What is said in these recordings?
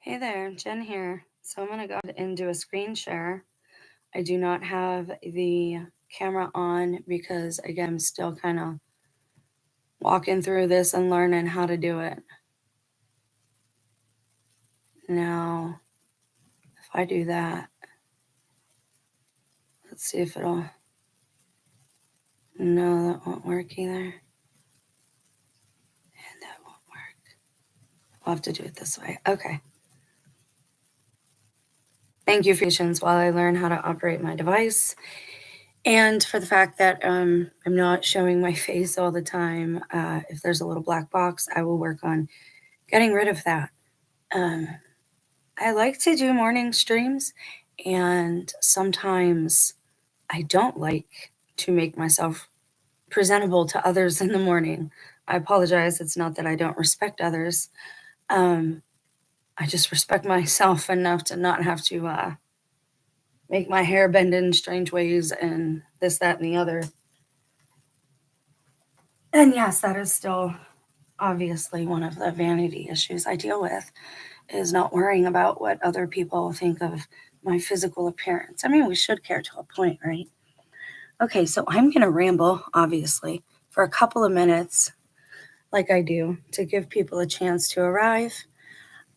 Hey there, Jen here. So I'm going to go ahead and do a screen share. I do not have the camera on because, again, I'm still kind of walking through this and learning how to do it. Now, if I do that, let's see if it'll... No, that won't work either. And that won't work. I'll have to do it this way. Okay. Thank you for your patience while I learn how to operate my device. And for the fact that I'm not showing my face all the time. If there's a little black box, I will work on getting rid of that. I like to do morning streams, and sometimes I don't like to make myself presentable to others in the morning. I apologize. It's not that I don't respect others. I just respect myself enough to not have to make my hair bend in strange ways and this, that, and the other. And yes, that is still obviously one of the vanity issues I deal with, is not worrying about what other people think of my physical appearance. I mean, we should care to a point, right? Okay, so I'm going to ramble, obviously, for a couple of minutes, like I do, to give people a chance to arrive.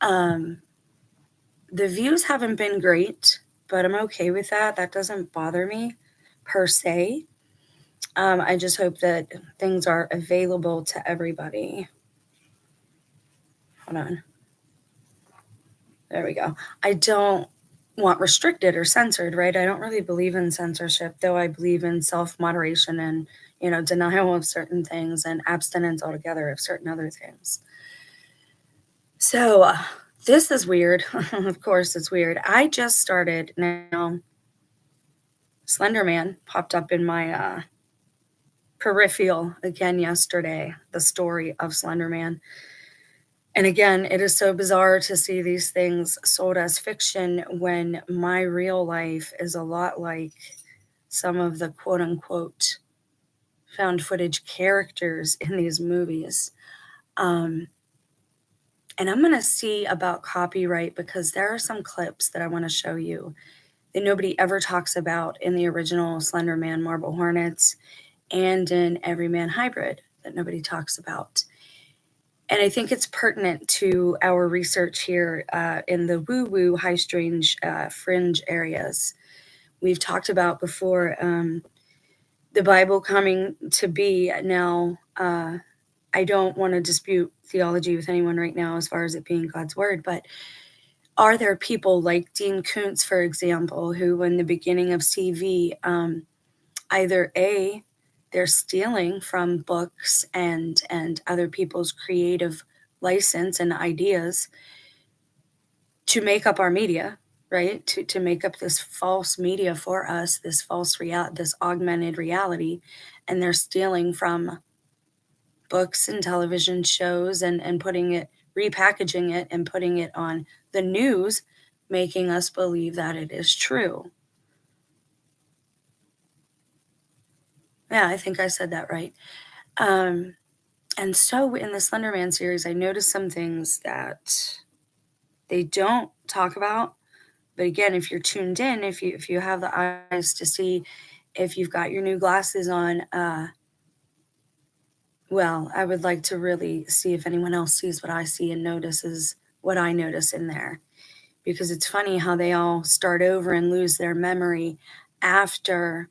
The views haven't been great, but I'm okay with that. That doesn't bother me per se. I just hope that things are available to everybody. Hold on. There we go. I don't want restricted or censored, right? I don't really believe in censorship, though I believe in self-moderation and, denial of certain things and abstinence altogether of certain other things. So this is weird. Of course it's weird. I just started now. Slender Man popped up in my peripheral again yesterday, the story of Slender Man. And again, it is so bizarre to see these things sold as fiction when my real life is a lot like some of the quote unquote found footage characters in these movies. And I'm going to see about copyright because there are some clips that I want to show you that nobody ever talks about in the original Slender Man Marble Hornets and in Everyman Hybrid that nobody talks about. And I think it's pertinent to our research here in the woo-woo, high strange fringe areas. We've talked about before the Bible coming to be. Now, I don't want to dispute theology with anyone right now as far as it being God's word, but are there people like Dean Koontz, for example, who in the beginning of CV, either A, they're stealing from books and other people's creative license and ideas to make up our media, right? To make up this false media for us, this false reality, this augmented reality, and they're stealing from books and television shows and putting it, repackaging it and putting it on the news, making us believe that it is true. Yeah, I think I said that right. And so in the Slender Man series, I noticed some things that they don't talk about. But again, if you're tuned in, if you have the eyes to see, if you've got your new glasses on, well, I would like to really see if anyone else sees what I see and notices what I notice in there. Because it's funny how they all start over and lose their memory after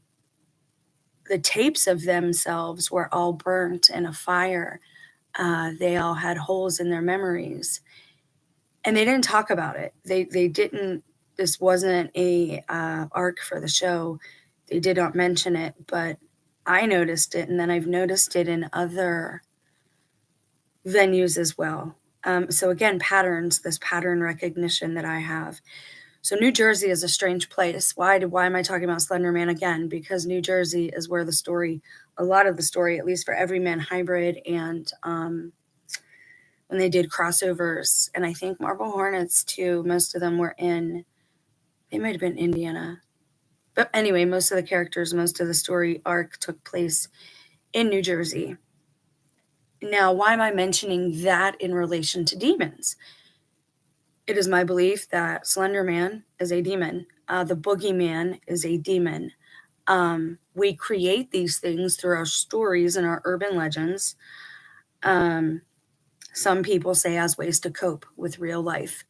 the tapes of themselves were all burnt in a fire. They all had holes in their memories. And they didn't talk about it. They didn't, this wasn't a arc for the show. They did not mention it, but I noticed it, and then I've noticed it in other venues as well. So again, patterns, this pattern recognition that I have. So New Jersey is a strange place. Why am I talking about Slender Man again? Because New Jersey is where the story, a lot of the story, at least for Everyman Hybrid and when they did crossovers, and I think Marble Hornets too, most of them were in, they might have been Indiana. But anyway, most of the characters, most of the story arc took place in New Jersey. Now, why am I mentioning that in relation to demons? It is my belief that Slender Man is a demon. The boogeyman is a demon. We create these things through our stories and our urban legends. Some people say as ways to cope with real life,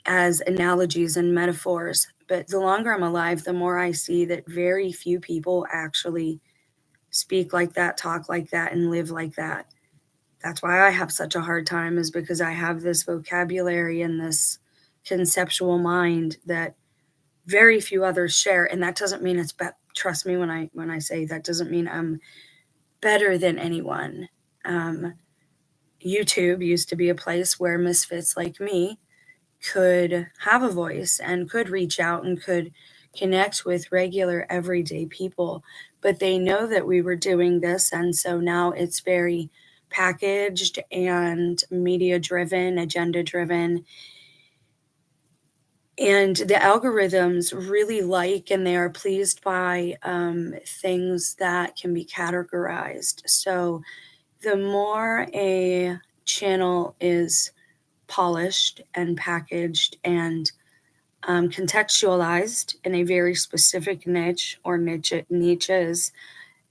as analogies and metaphors. But the longer I'm alive, the more I see that very few people actually speak like that, talk like that, and live like that. That's why I have such a hard time, is because I have this vocabulary and this conceptual mind that very few others share. And that doesn't mean it's trust me when I say that doesn't mean I'm better than anyone. YouTube used to be a place where misfits like me could have a voice and could reach out and could connect with regular everyday people, but they know that we were doing this, and so now it's very packaged and media driven, agenda driven, and the algorithms really like and they are pleased by things that can be categorized. So the more a channel is polished and packaged and contextualized in a very specific niche or niches,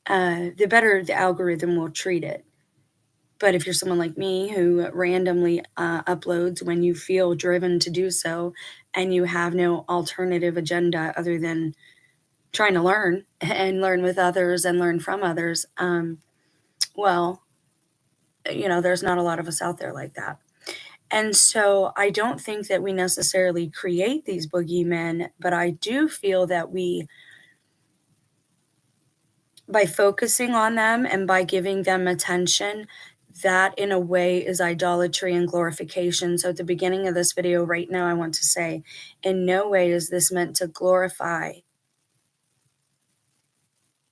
the better the algorithm will treat it. But if you're someone like me who randomly uploads when you feel driven to do so, and you have no alternative agenda other than trying to learn and learn with others and learn from others, well, there's not a lot of us out there like that. And so I don't think that we necessarily create these boogeymen, but I do feel that we, by focusing on them and by giving them attention, that in a way is idolatry and glorification. So at the beginning of this video right now, I want to say, in no way is this meant to glorify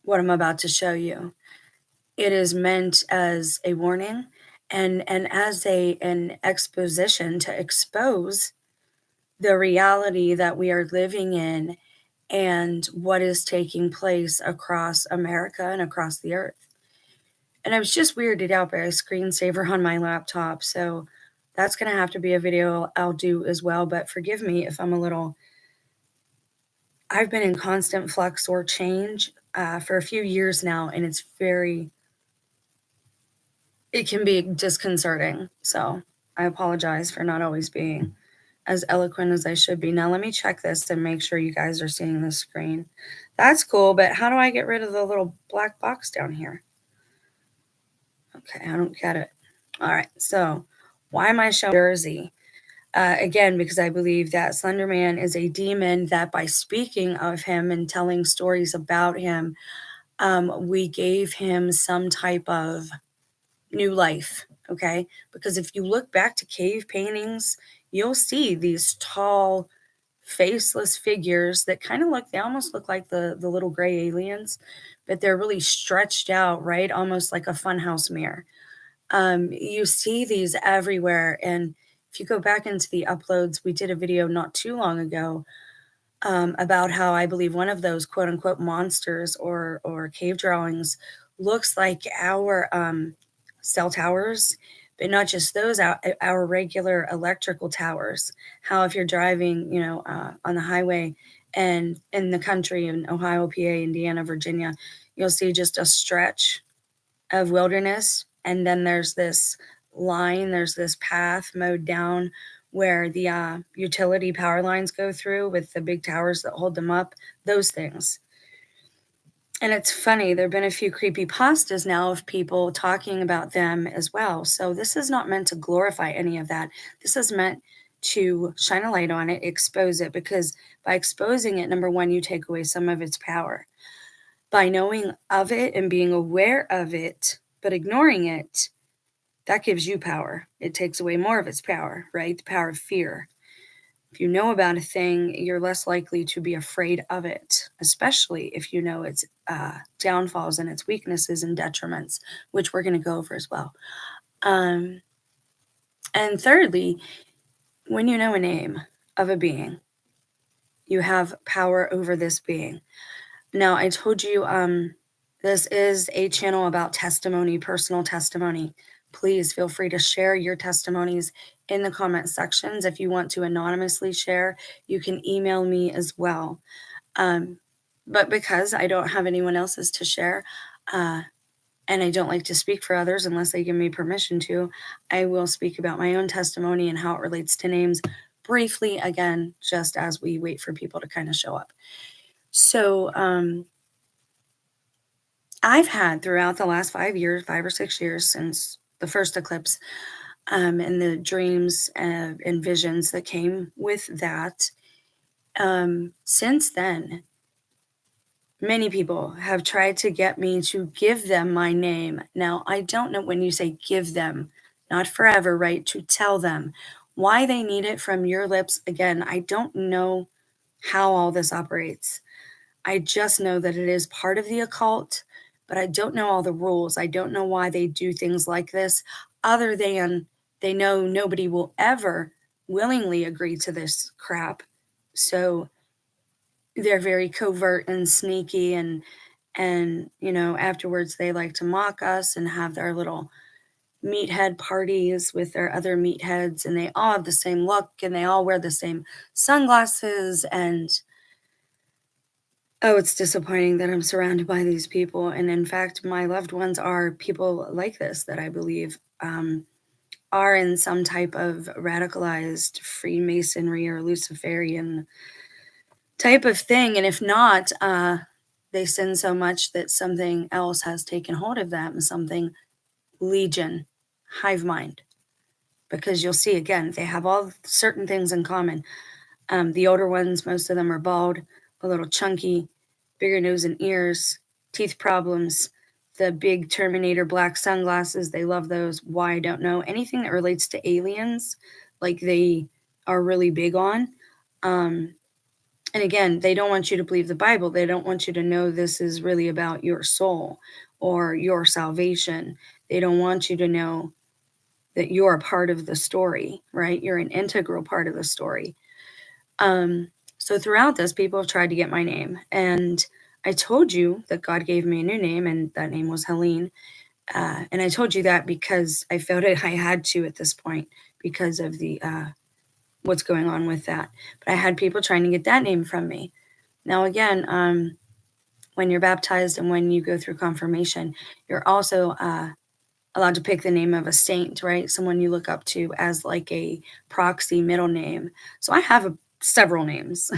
what I'm about to show you. It is meant as a warning and as an exposition to expose the reality that we are living in and what is taking place across America and across the earth. And I was just weirded out by a screensaver on my laptop, so that's going to have to be a video I'll do as well. But forgive me if I'm a little. I've been in constant flux or change for a few years now, and it can be disconcerting. So I apologize for not always being as eloquent as I should be. Now let me check this and make sure you guys are seeing the screen. That's cool, but how do I get rid of the little black box down here? Okay, I don't get it. All right, so why am I showing Jersey? Again, because I believe that Slender Man is a demon, that by speaking of him and telling stories about him, we gave him some type of new life, okay? Because if you look back to cave paintings, you'll see these tall, faceless figures that kind of they almost look like the little gray aliens, but they're really stretched out, right? Almost like a funhouse mirror. You see these everywhere. And if you go back into the uploads, we did a video not too long ago about how I believe one of those quote unquote monsters or cave drawings looks like our cell towers, but not just those, our regular electrical towers. How if you're driving, on the highway and in the country in Ohio, PA, Indiana, Virginia, you'll see just a stretch of wilderness, and then there's this there's this path mowed down where the utility power lines go through with the big towers that hold them up, those things. And it's funny, there have been a few creepy pastas now of people talking about them as well. So this is not meant to glorify any of that. This is meant to shine a light on it, expose it, because by exposing it, number one, you take away some of its power. By knowing of it and being aware of it, but ignoring it, that gives you power. It takes away more of its power, right? The power of fear. If you know about a thing, you're less likely to be afraid of it, especially if you know its downfalls and its weaknesses and detriments, which we're going to go over as well. And thirdly, when you know a name of a being, you have power over this being. Now, I told you this is a channel about testimony, personal testimony. please feel free to share your testimonies in the comment sections. If you want to anonymously share, you can email me as well. But because I don't have anyone else's to share, and I don't like to speak for others unless they give me permission to, I will speak about my own testimony and how it relates to names briefly, again, just as we wait for people to kind of show up. So I've had throughout the last 5 or 6 years since the first eclipse, and the dreams and visions that came with that, since then, many people have tried to get me to give them my name. Now, I don't know when you say give them, not forever, right? To tell them why they need it from your lips. Again, I don't know how all this operates. I just know that it is part of the occult, but I don't know all the rules. I don't know why they do things like this, other than they know nobody will ever willingly agree to this crap. So they're very covert and sneaky, and afterwards they like to mock us and have their little meathead parties with their other meatheads, and they all have the same look and they all wear the same sunglasses. And oh, it's disappointing that I'm surrounded by these people. And in fact, my loved ones are people like this that I believe are in some type of radicalized Freemasonry or Luciferian type of thing. And if not, they sin so much that something else has taken hold of them, something legion, hive mind. Because you'll see, again, they have all certain things in common. The older ones, most of them are bald, a little chunky, bigger nose and ears, teeth problems, the big Terminator black sunglasses. They love those. Why, I don't know. Anything that relates to aliens, like they are really big on. And again, they don't want you to believe the Bible. They don't want you to know this is really about your soul or your salvation. They don't want you to know that you're a part of the story, right? You're an integral part of the story. So throughout this, people have tried to get my name. And I told you that God gave me a new name, and that name was Helene. And I told you that because I felt it, I had to at this point because of the what's going on with that. But I had people trying to get that name from me. Now, again, when you're baptized and when you go through confirmation, you're also allowed to pick the name of a saint, right? Someone you look up to as like a proxy middle name. So I have several names.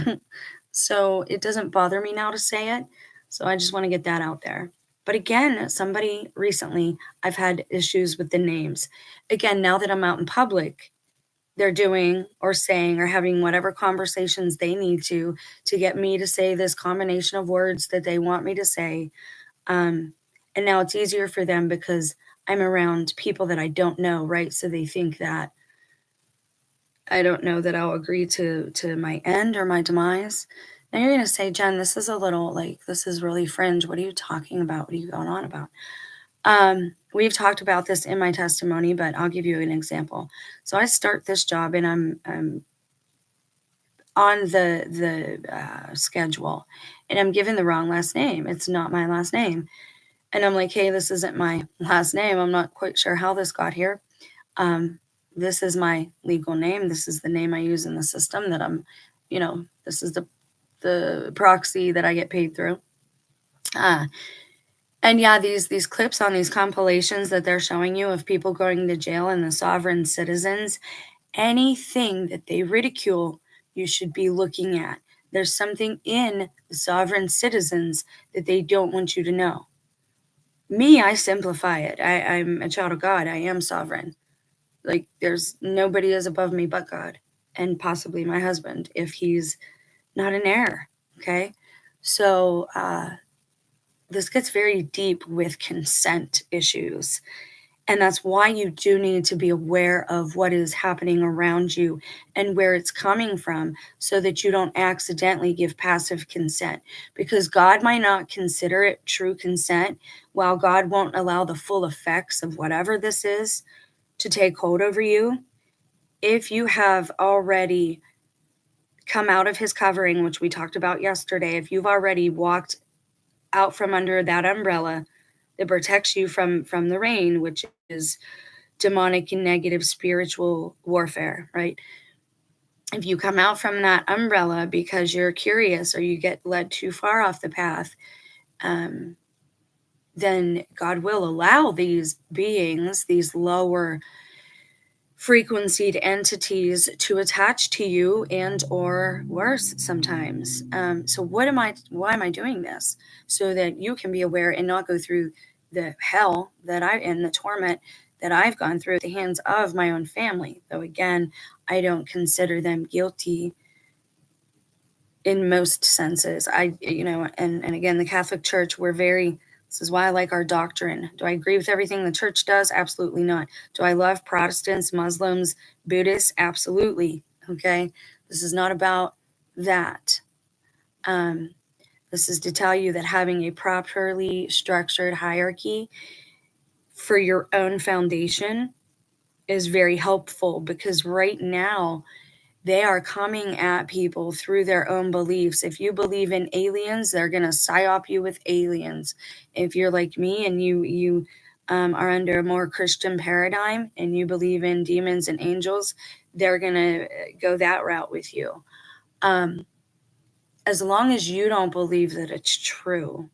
So it doesn't bother me now to say it. So I just want to get that out there. But again, somebody recently, I've had issues with the names. Again, now that I'm out in public, they're doing or saying or having whatever conversations they need to get me to say this combination of words that they want me to say. And now it's easier for them because I'm around people that I don't know, right? So they think that I don't know that I'll agree to my end or my demise. Now you're going to say, Jen, this is a little like, this is really fringe. What are you talking about? What are you going on about? We've talked about this in my testimony, but I'll give you an example. So I start this job and I'm on the schedule and I'm given the wrong last name. It's not my last name. And I'm like, hey, this isn't my last name. I'm not quite sure how this got here. This is my legal name. This is the name I use in the system that I'm, this is the proxy that I get paid through. And yeah, these clips on these compilations that they're showing you of people going to jail and the sovereign citizens, anything that they ridicule, you should be looking at. There's something in the sovereign citizens that they don't want you to know. Me, I simplify it. I'm a child of God. I am sovereign. Like there's nobody is above me but God and possibly my husband if he's not an heir. Okay. So, this gets very deep with consent issues. And that's why you do need to be aware of what is happening around you and where it's coming from so that you don't accidentally give passive consent. Because God might not consider it true consent, while God won't allow the full effects of whatever this is to take hold over you. If you have already come out of his covering, which we talked about yesterday, if you've already walked out from under that umbrella that protects you from the rain, which is demonic and negative spiritual warfare, right? If you come out from that umbrella because you're curious or you get led too far off the path, then God will allow these beings, these lower frequencied entities, to attach to you, and or worse sometimes. So why am I doing this? So that you can be aware and not go through the hell and the torment that I've gone through at the hands of my own family. Though again, I don't consider them guilty in most senses. And again, the Catholic Church, this is why I like our doctrine. Do I agree with everything the church does? Absolutely not. Do I love Protestants, Muslims, Buddhists? Absolutely. Okay. This is not about that. This is to tell you that having a properly structured hierarchy for your own foundation is very helpful, because right now they are coming at people through their own beliefs. If you believe in aliens, they're going to psyop you with aliens. If you're like me and you are under a more Christian paradigm and you believe in demons and angels, they're going to go that route with you. As long as you don't believe that it's true.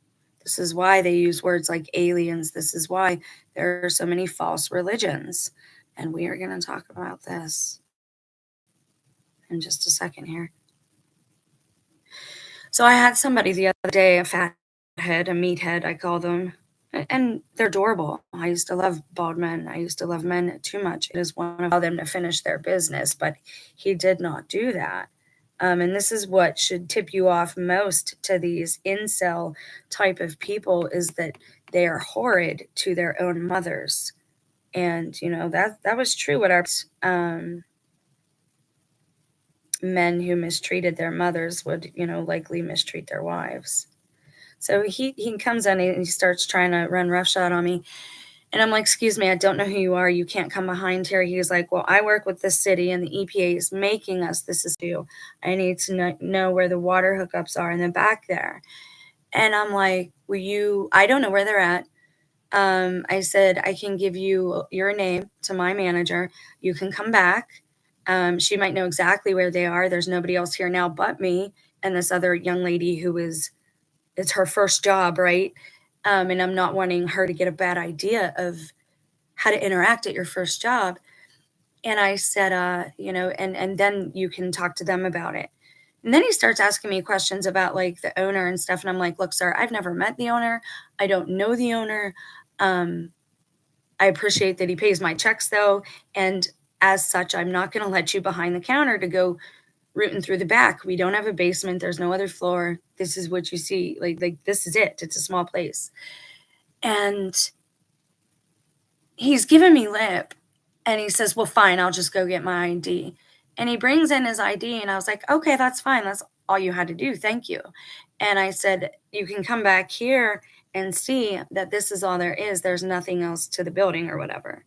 This is why they use words like aliens. This is why there are so many false religions. And we are going to talk about this in just a second here. So I had somebody the other day, a fathead, a meathead, I call them, and they're adorable. I used to love bald men. I used to love men too much. It is one of them to finish their business, but he did not do that. And this is what should tip you off most to these incel type of people, is that they are horrid to their own mothers. And, that was true what our men who mistreated their mothers would, likely mistreat their wives. So he comes in and he starts trying to run roughshod on me. And I'm like, excuse me, I don't know who you are. You can't come behind here. He's like, well, I work with this city and the EPA is making us this is due. I need to know where the water hookups are in the back there. And I'm like, I don't know where they're at. I said, I can give you your name to my manager. You can come back. She might know exactly where they are. There's nobody else here now but me and this other young lady it's her first job, right? And I'm not wanting her to get a bad idea of how to interact at your first job. And I said, and then you can talk to them about it. And then he starts asking me questions about like the owner and stuff. And I'm like, look, sir, I've never met the owner. I don't know the owner. I appreciate that he pays my checks though. And as such, I'm not going to let you behind the counter to go rooting through the back. We don't have a basement. There's no other floor. This is what you see. Like this is it. It's a small place. And he's giving me lip and he says, well, fine, I'll just go get my ID. And he brings in his ID and I was like, okay, that's fine. That's all you had to do. Thank you. And I said, you can come back here and see that this is all there is. There's nothing else to the building or whatever.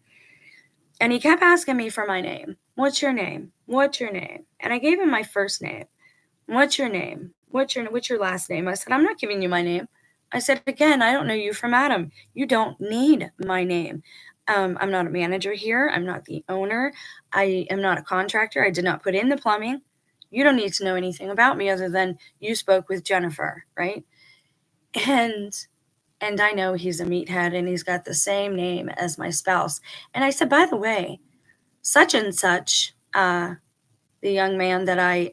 And he kept asking me for my name. What's your name? What's your name? And I gave him my first name. What's your name? What's your last name? I said, I'm not giving you my name. I said, again, I don't know you from Adam. You don't need my name. I'm not a manager here. I'm not the owner. I am not a contractor. I did not put in the plumbing. You don't need to know anything about me other than you spoke with Jennifer, right? And I know he's a meathead and he's got the same name as my spouse. And I said, by the way, such and such, the young man that I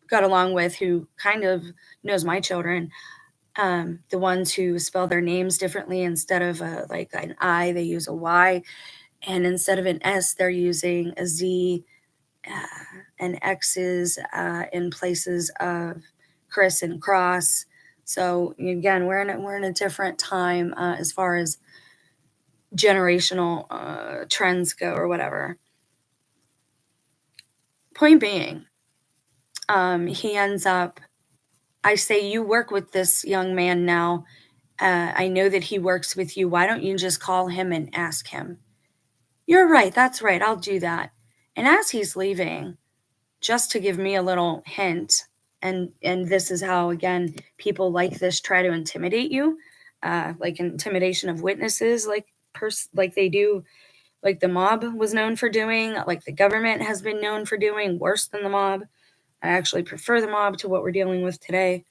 got along with, who kind of knows my children, the ones who spell their names differently. Instead of like an I, they use a Y. And instead of an S, they're using a Z and X's in places of Chris and Cross. So again, we're in a different time as far as generational trends go or whatever. Point being, he ends up, I say, you work with this young man now. I know that he works with you. Why don't you just call him and ask him? You're right. That's right. I'll do that. And as he's leaving, just to give me a little hint, and this is how, again, people like this try to intimidate you, like intimidation of witnesses. Like, like they do, like the mob was known for doing, like the government has been known for doing, worse than the mob. I actually prefer the mob to what we're dealing with today.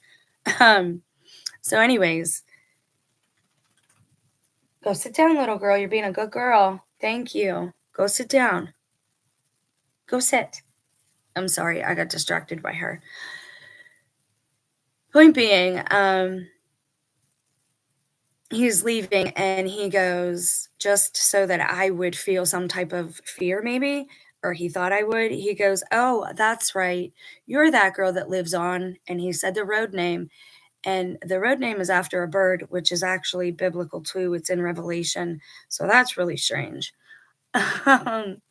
So anyways, go sit down, little girl. You're being a good girl. Thank you. Go sit down. Go sit. I'm sorry, I got distracted by her. Point being, he's leaving and he goes, just so that I would feel some type of fear, maybe, or he thought I would. He goes, "Oh, that's right. You're that girl that lives on," and he said the road name. And the road name is after a bird, which is actually biblical too. It's in Revelation. So that's really strange. Um,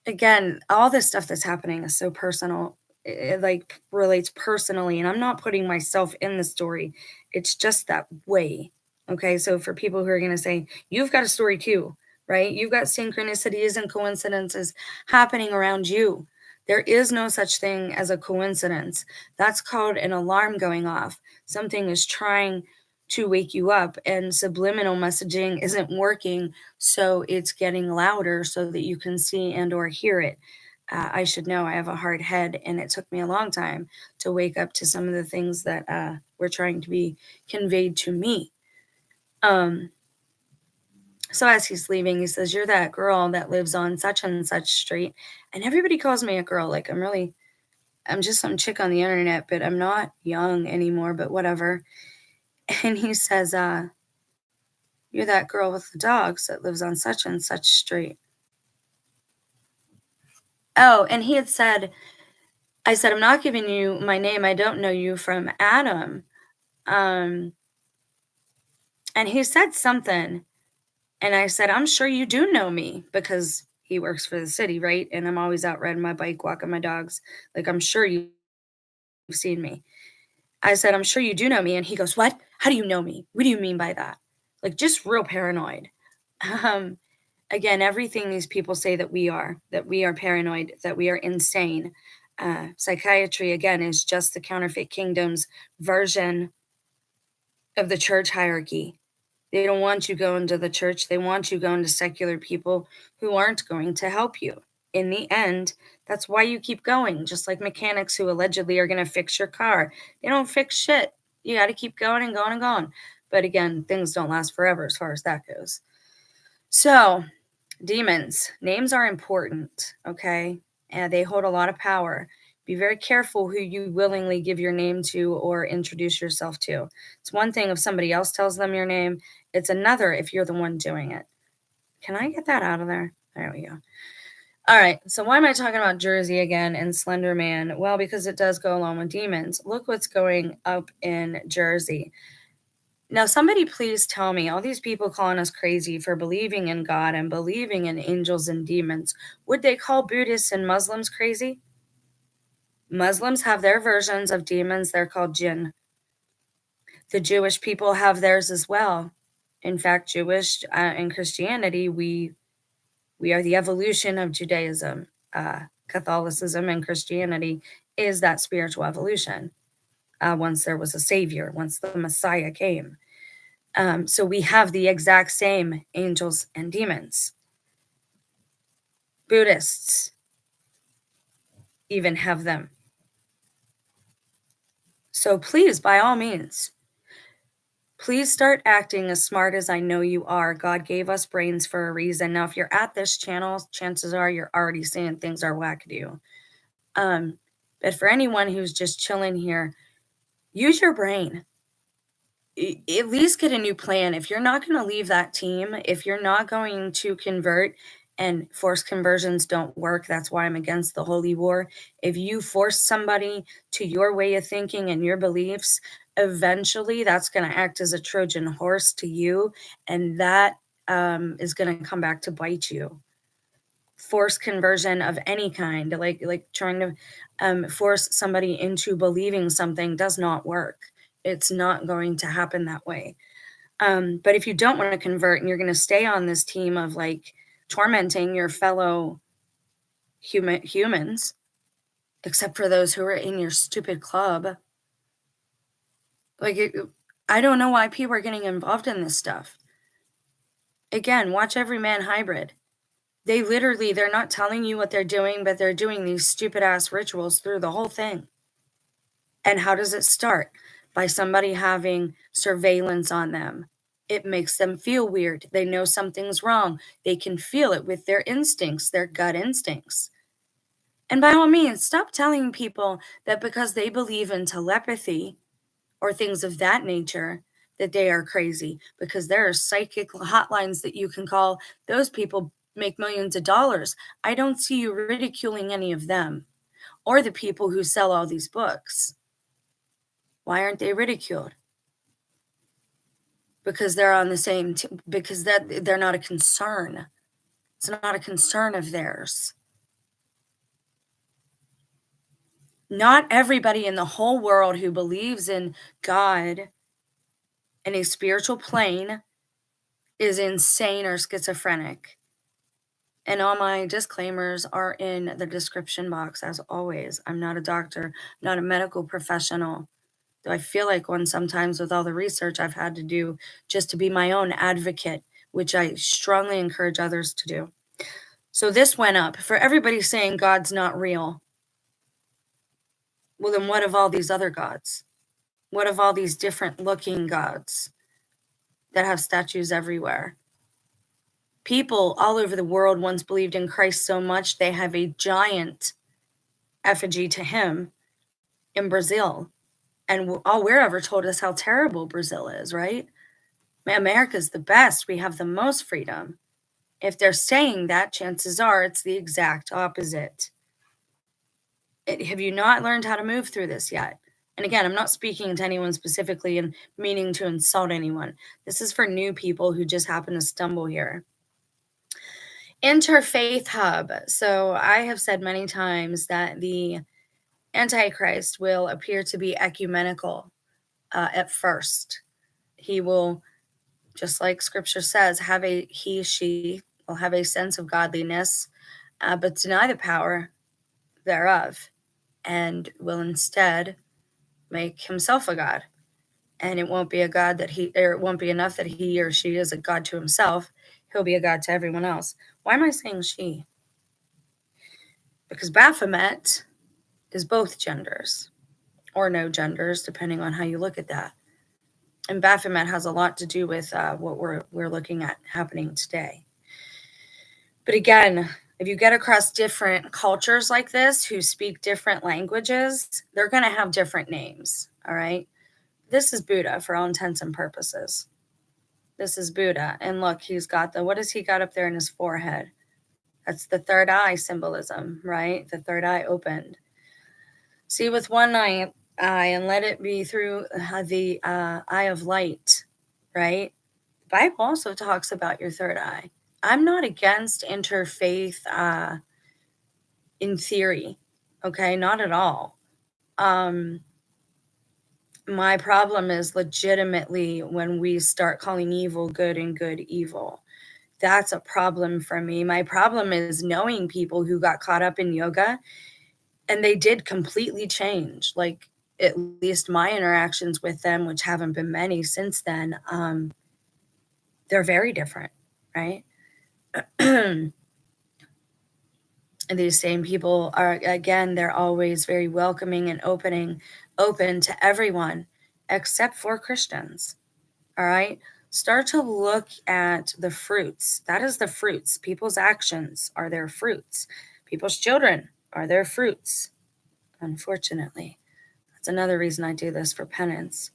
Again, all this stuff that's happening is so personal. It like relates personally, and I'm not putting myself in the story. It's just that way. Okay. So for people who are going to say, you've got a story too, right? You've got synchronicities and coincidences happening around you. There is no such thing as a coincidence. That's called an alarm going off. Something is trying to wake you up, and subliminal messaging isn't working, so it's getting louder so that you can see and or hear it. I should know I have a hard head, and it took me a long time to wake up to some of the things that were trying to be conveyed to me. So as he's leaving, he says, "You're that girl that lives on such and such street." And everybody calls me a girl. Like I'm just some chick on the internet, but I'm not young anymore, but whatever. And he says, "You're that girl with the dogs that lives on such and such street." Oh, and he had said, I said, "I'm not giving you my name. I don't know you from Adam." Um, and he said something, and I said, "I'm sure you do know me," because he works for the city, right? And I'm always out riding my bike, walking my dogs. Like, I'm sure you've seen me. I said, "I'm sure you do know me." And he goes, "What? How do you know me? What do you mean by that?" Like, just real paranoid. Um, Again, everything these people say that we are paranoid, that we are insane. Psychiatry, again, is just the counterfeit kingdom's version of the church hierarchy. They don't want you going to the church. They want you going to secular people who aren't going to help you. In the end, that's why you keep going, just like mechanics who allegedly are going to fix your car. They don't fix shit. You got to keep going and going and going. But again, things don't last forever as far as that goes. So, demons, names are important, okay? And they hold a lot of power. Be very careful who you willingly give your name to or introduce yourself to. It's one thing if somebody else tells them your name, it's another if you're the one doing it. Can I get that out of there? There we go. All right, so why am I talking about Jersey again and Slender Man? Well, because it does go along with demons. Look what's going up in Jersey. Now, somebody please tell me, all these people calling us crazy for believing in God and believing in angels and demons, would they call Buddhists and Muslims crazy? Muslims have their versions of demons, they're called jinn. The Jewish people have theirs as well. In fact, Jewish and Christianity, we are the evolution of Judaism. Catholicism and Christianity is that spiritual evolution. Once there was a savior, once the Messiah came. So we have the exact same angels and demons. Buddhists even have them. So please, by all means, please start acting as smart as I know you are. God gave us brains for a reason. Now, if you're at this channel, chances are you're already seeing things are wackadoo. But for anyone who's just chilling here, use your brain. At least get a new plan. If you're not going to leave that team, if you're not going to convert, and forced conversions don't work, that's why I'm against the holy war. If you force somebody to your way of thinking and your beliefs, eventually that's going to act as a Trojan horse to you, and that is going to come back to bite you. Forced conversion of any kind, like trying to force somebody into believing something, does not work. It's not going to happen that way. But if you don't want to convert and you're going to stay on this team of like tormenting your fellow humans, except for those who are in your stupid club, I don't know why people are getting involved in this stuff. Again, watch Every Man Hybrid. They're not telling you what they're doing, but they're doing these stupid ass rituals through the whole thing. And how does it start? By somebody having surveillance on them. It makes them feel weird. They know something's wrong. They can feel it with their instincts, their gut instincts. And by all means, stop telling people that because they believe in telepathy or things of that nature, that they are crazy, because there are psychic hotlines that you can call. Those people make millions of dollars. I don't see you ridiculing any of them or the people who sell all these books. Why aren't they ridiculed? Because they're on the same because that they're not a concern. It's not a concern of theirs. Not everybody in the whole world who believes in God and a spiritual plane is insane or schizophrenic. And all my disclaimers are in the description box, as always. I'm not a doctor, not a medical professional. Though I feel like one sometimes with all the research I've had to do just to be my own advocate, which I strongly encourage others to do. So this went up. For everybody saying God's not real, well, then what of all these other gods? What of all these different looking gods that have statues everywhere? People all over the world once believed in Christ so much they have a giant effigy to him in Brazil. And all we're ever told is how terrible Brazil is, right? America's the best. We have the most freedom. If they're saying that, chances are it's the exact opposite. Have you not learned how to move through this yet? And again, I'm not speaking to anyone specifically and meaning to insult anyone. This is for new people who just happen to stumble here. Interfaith hub. So I have said many times that the Antichrist will appear to be ecumenical at first. He will, just like scripture says, she will have a sense of godliness, but deny the power thereof, and will instead make himself a god. And it won't be a god that it won't be enough that he or she is a god to himself. He'll be a god to everyone else. Why am I saying she? Because Baphomet is both genders, or no genders, depending on how you look at that. And Baphomet has a lot to do with what we're looking at happening today. But again, if you get across different cultures like this who speak different languages, they're going to have different names, all right? This is Buddha for all intents and purposes. This is Buddha. And look, he's got what has he got up there in his forehead? That's the third eye symbolism, right? The third eye opened. See with one eye and let it be through the eye of light, right? The Bible also talks about your third eye. I'm not against interfaith in theory, okay? Not at all. My problem is legitimately when we start calling evil good and good evil. That's a problem for me. My problem is knowing people who got caught up in yoga and they did completely change. Like, at least my interactions with them, which haven't been many since then, they're very different, right? And these same people are, again, they're always very welcoming and open to everyone except for Christians. All right. Start to look at the fruits. That is the fruits. People's actions are their fruits. People's children are their fruits. Unfortunately, that's another reason I do this, for penance,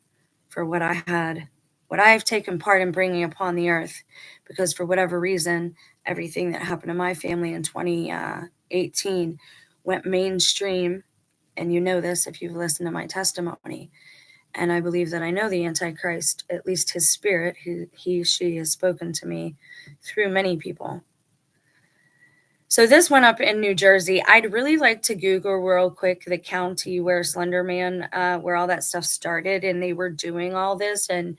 for what I've taken part in bringing upon the earth, because for whatever reason, everything that happened to my family in 2018 went mainstream. And you know this if you've listened to my testimony. And I believe that I know the Antichrist, at least his spirit, she has spoken to me through many people. So this went up in New Jersey. I'd really like to Google real quick the county where Slenderman, where all that stuff started, and they were doing all this and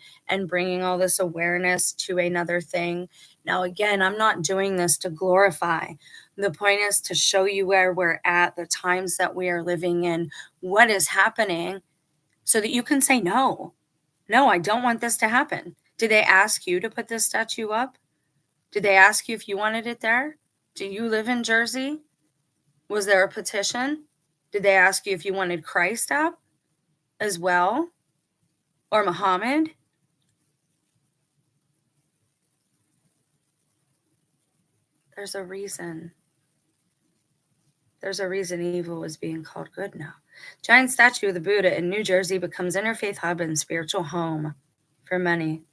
bringing all this awareness to another thing. Now, again, I'm not doing this to glorify. The point is to show you where we're at, the times that we are living in, what is happening, so that you can say, no, I don't want this to happen. Did they ask you to put this statue up? Did they ask you if you wanted it there? Do you live in Jersey? Was there a petition? Did they ask you if you wanted Christ up as well? Or Muhammad? There's a reason. There's a reason evil is being called good now. Giant statue of the Buddha in New Jersey becomes interfaith hub and spiritual home for many.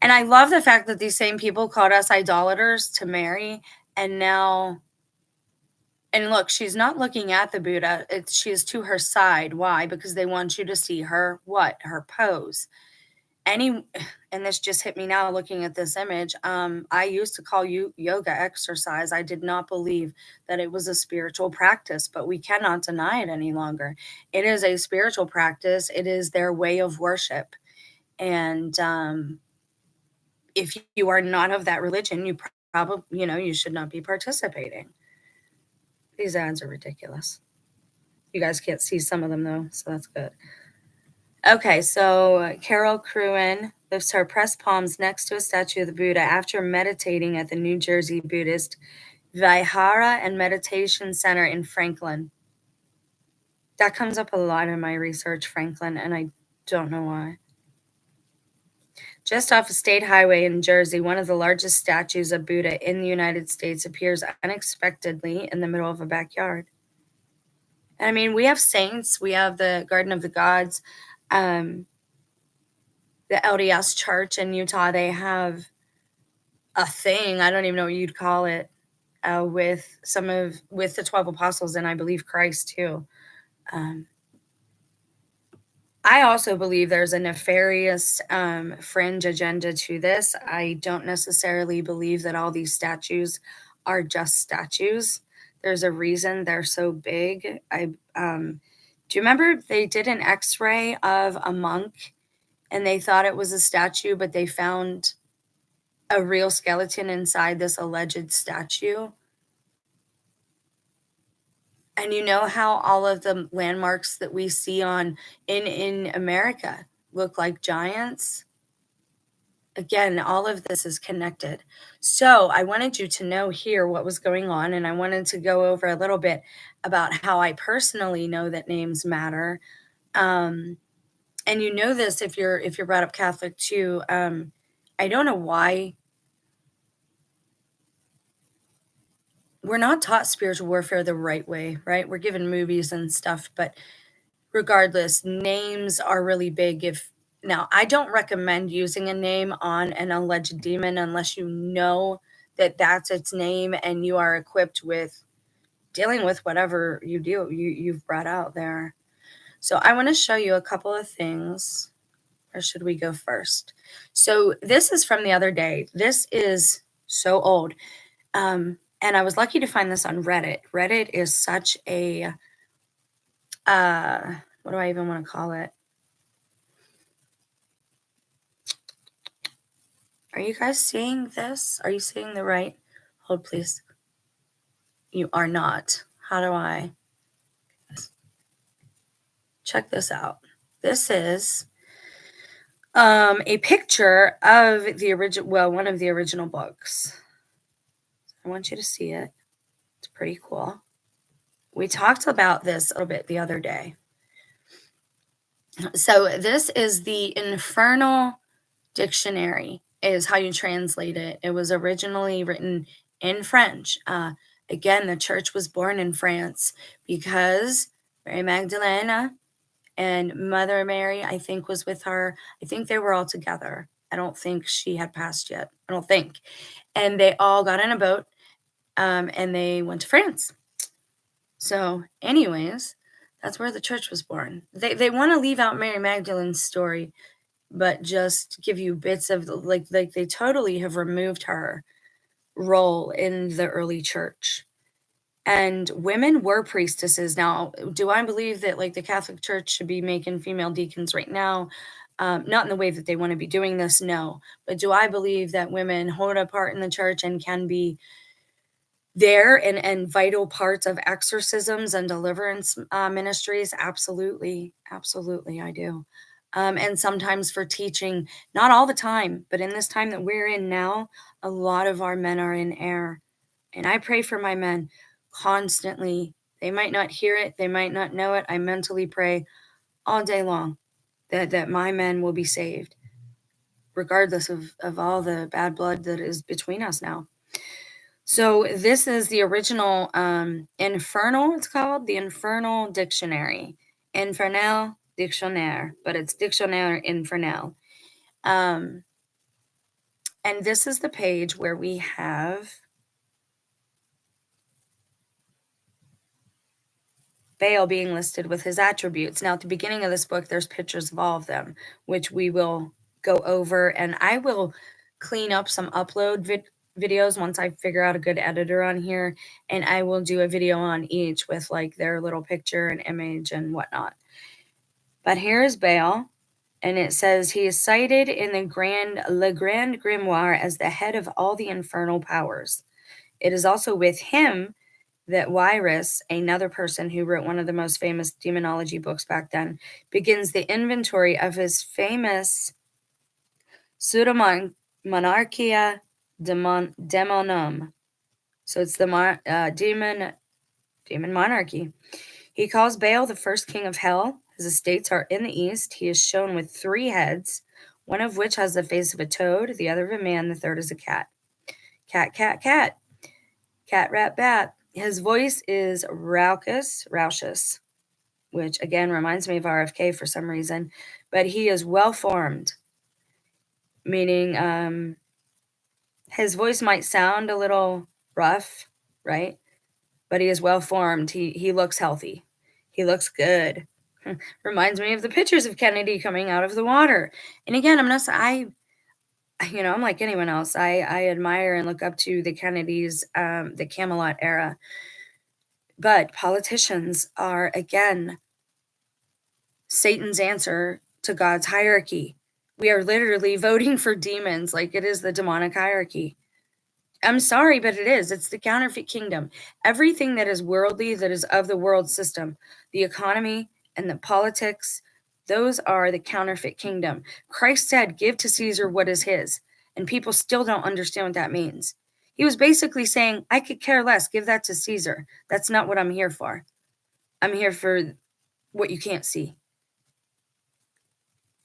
And I love the fact that these same people called us idolaters to Mary, and now, and look, she's not looking at the Buddha. She is to her side. Why? Because they want you to see her, what? Her pose. And this just hit me now looking at this image. I used to call you yoga exercise. I did not believe that it was a spiritual practice, but we cannot deny it any longer. It is a spiritual practice. It is their way of worship. And if you are not of that religion, you probably, you should not be participating. These ads are ridiculous. You guys can't see some of them though, so that's good. Okay, so Carol Cruin lifts her pressed palms next to a statue of the Buddha after meditating at the New Jersey Buddhist Vihara and Meditation Center in Franklin. That comes up a lot in my research, Franklin, and I don't know why. Just off a state highway in Jersey, one of the largest statues of Buddha in the United States appears unexpectedly in the middle of a backyard. I mean, we have saints. We have the Garden of the Gods. The LDS Church in Utah, they have a thing, I don't even know what you'd call it, with the 12 apostles, and I believe Christ too. I also believe there's a nefarious fringe agenda to this. I don't necessarily believe that all these statues are just statues. There's a reason they're so big. Do you remember they did an X-ray of a monk and they thought it was a statue, but they found a real skeleton inside this alleged statue? And you know how all of the landmarks that we see in America look like giants? Again, all of this is connected. So I wanted you to know here what was going on, and I wanted to go over a little bit about how I personally know that names matter. And you know this if you're brought up Catholic too. I don't know why we're not taught spiritual warfare the right way, right? We're given movies and stuff, but regardless, names are really big. Now, I don't recommend using a name on an alleged demon unless you know that that's its name and you are equipped with dealing with whatever you've brought out there. So I want to show you a couple of things. Or should we go first? So this is from the other day. This is so old. And I was lucky to find this on Reddit. Reddit is such a, what do I even want to call it? Are you guys seeing this? Are you seeing the right? Hold, please. You are not. How do I? Check this out. This is a picture of the original, one of the original books. I want you to see it. It's pretty cool. We talked about this a little bit the other day. So this is the Infernal Dictionary, is how you translate it. It was originally written in French. Again, the church was born in France because Mary Magdalena and Mother Mary, I think, was with her. I think they were all together. I don't think she had passed yet. I don't think. And they all got in a boat and they went to France. So anyways, that's where the church was born. They want to leave out Mary Magdalene's story, but just give you bits of like they totally have removed her role in the early church. And women were priestesses. Now, do I believe that like the Catholic Church should be making female deacons right now? Not in the way that they want to be doing this, no. But do I believe that women hold a part in the church and can be there and vital parts of exorcisms and deliverance ministries? Absolutely. Absolutely, I do. and sometimes for teaching. Not all the time, but in this time that we're in now, a lot of our men are in error. And I pray for my men constantly. They might not hear it, they might not know it. I mentally pray all day long that my men will be saved, regardless of all the bad blood that is between us now. So this is the original Infernal, it's called, the Infernal Dictionary. Infernal Dictionnaire, but it's Dictionnaire Infernal. And this is the page where we have Bael being listed with his attributes. Now, at the beginning of this book, there's pictures of all of them, which we will go over, and I will clean up some upload videos once I figure out a good editor on here, and I will do a video on each with like their little picture and image and whatnot. But here is Bael, and it says he is cited in the Le Grand Grimoire as the head of all the infernal powers. It is also with him that Wyrus, another person who wrote one of the most famous demonology books back then, begins the inventory of his famous Pseudomonarchia Demonum. So it's the demon monarchy. He calls Bael the first king of hell. His estates are in the east. He is shown with 3 heads, one of which has the face of a toad, the other of a man, the third is a cat. Cat, cat, cat. Cat, rat, bat. His voice is raucous, which again reminds me of RFK for some reason, but he is well-formed, meaning his voice might sound a little rough, right? But he is well-formed. He looks healthy. He looks good. Reminds me of the pictures of Kennedy coming out of the water. And again, I'm like anyone else. I admire and look up to the Kennedys, the Camelot era. But politicians are, again, Satan's answer to God's hierarchy. We are literally voting for demons like it is the demonic hierarchy. I'm sorry, but it is. It's the counterfeit kingdom. Everything that is worldly, that is of the world system, the economy and the politics, those are the counterfeit kingdom. Christ said, give to Caesar what is his. And people still don't understand what that means. He was basically saying, I could care less. Give that to Caesar. That's not what I'm here for. I'm here for what you can't see.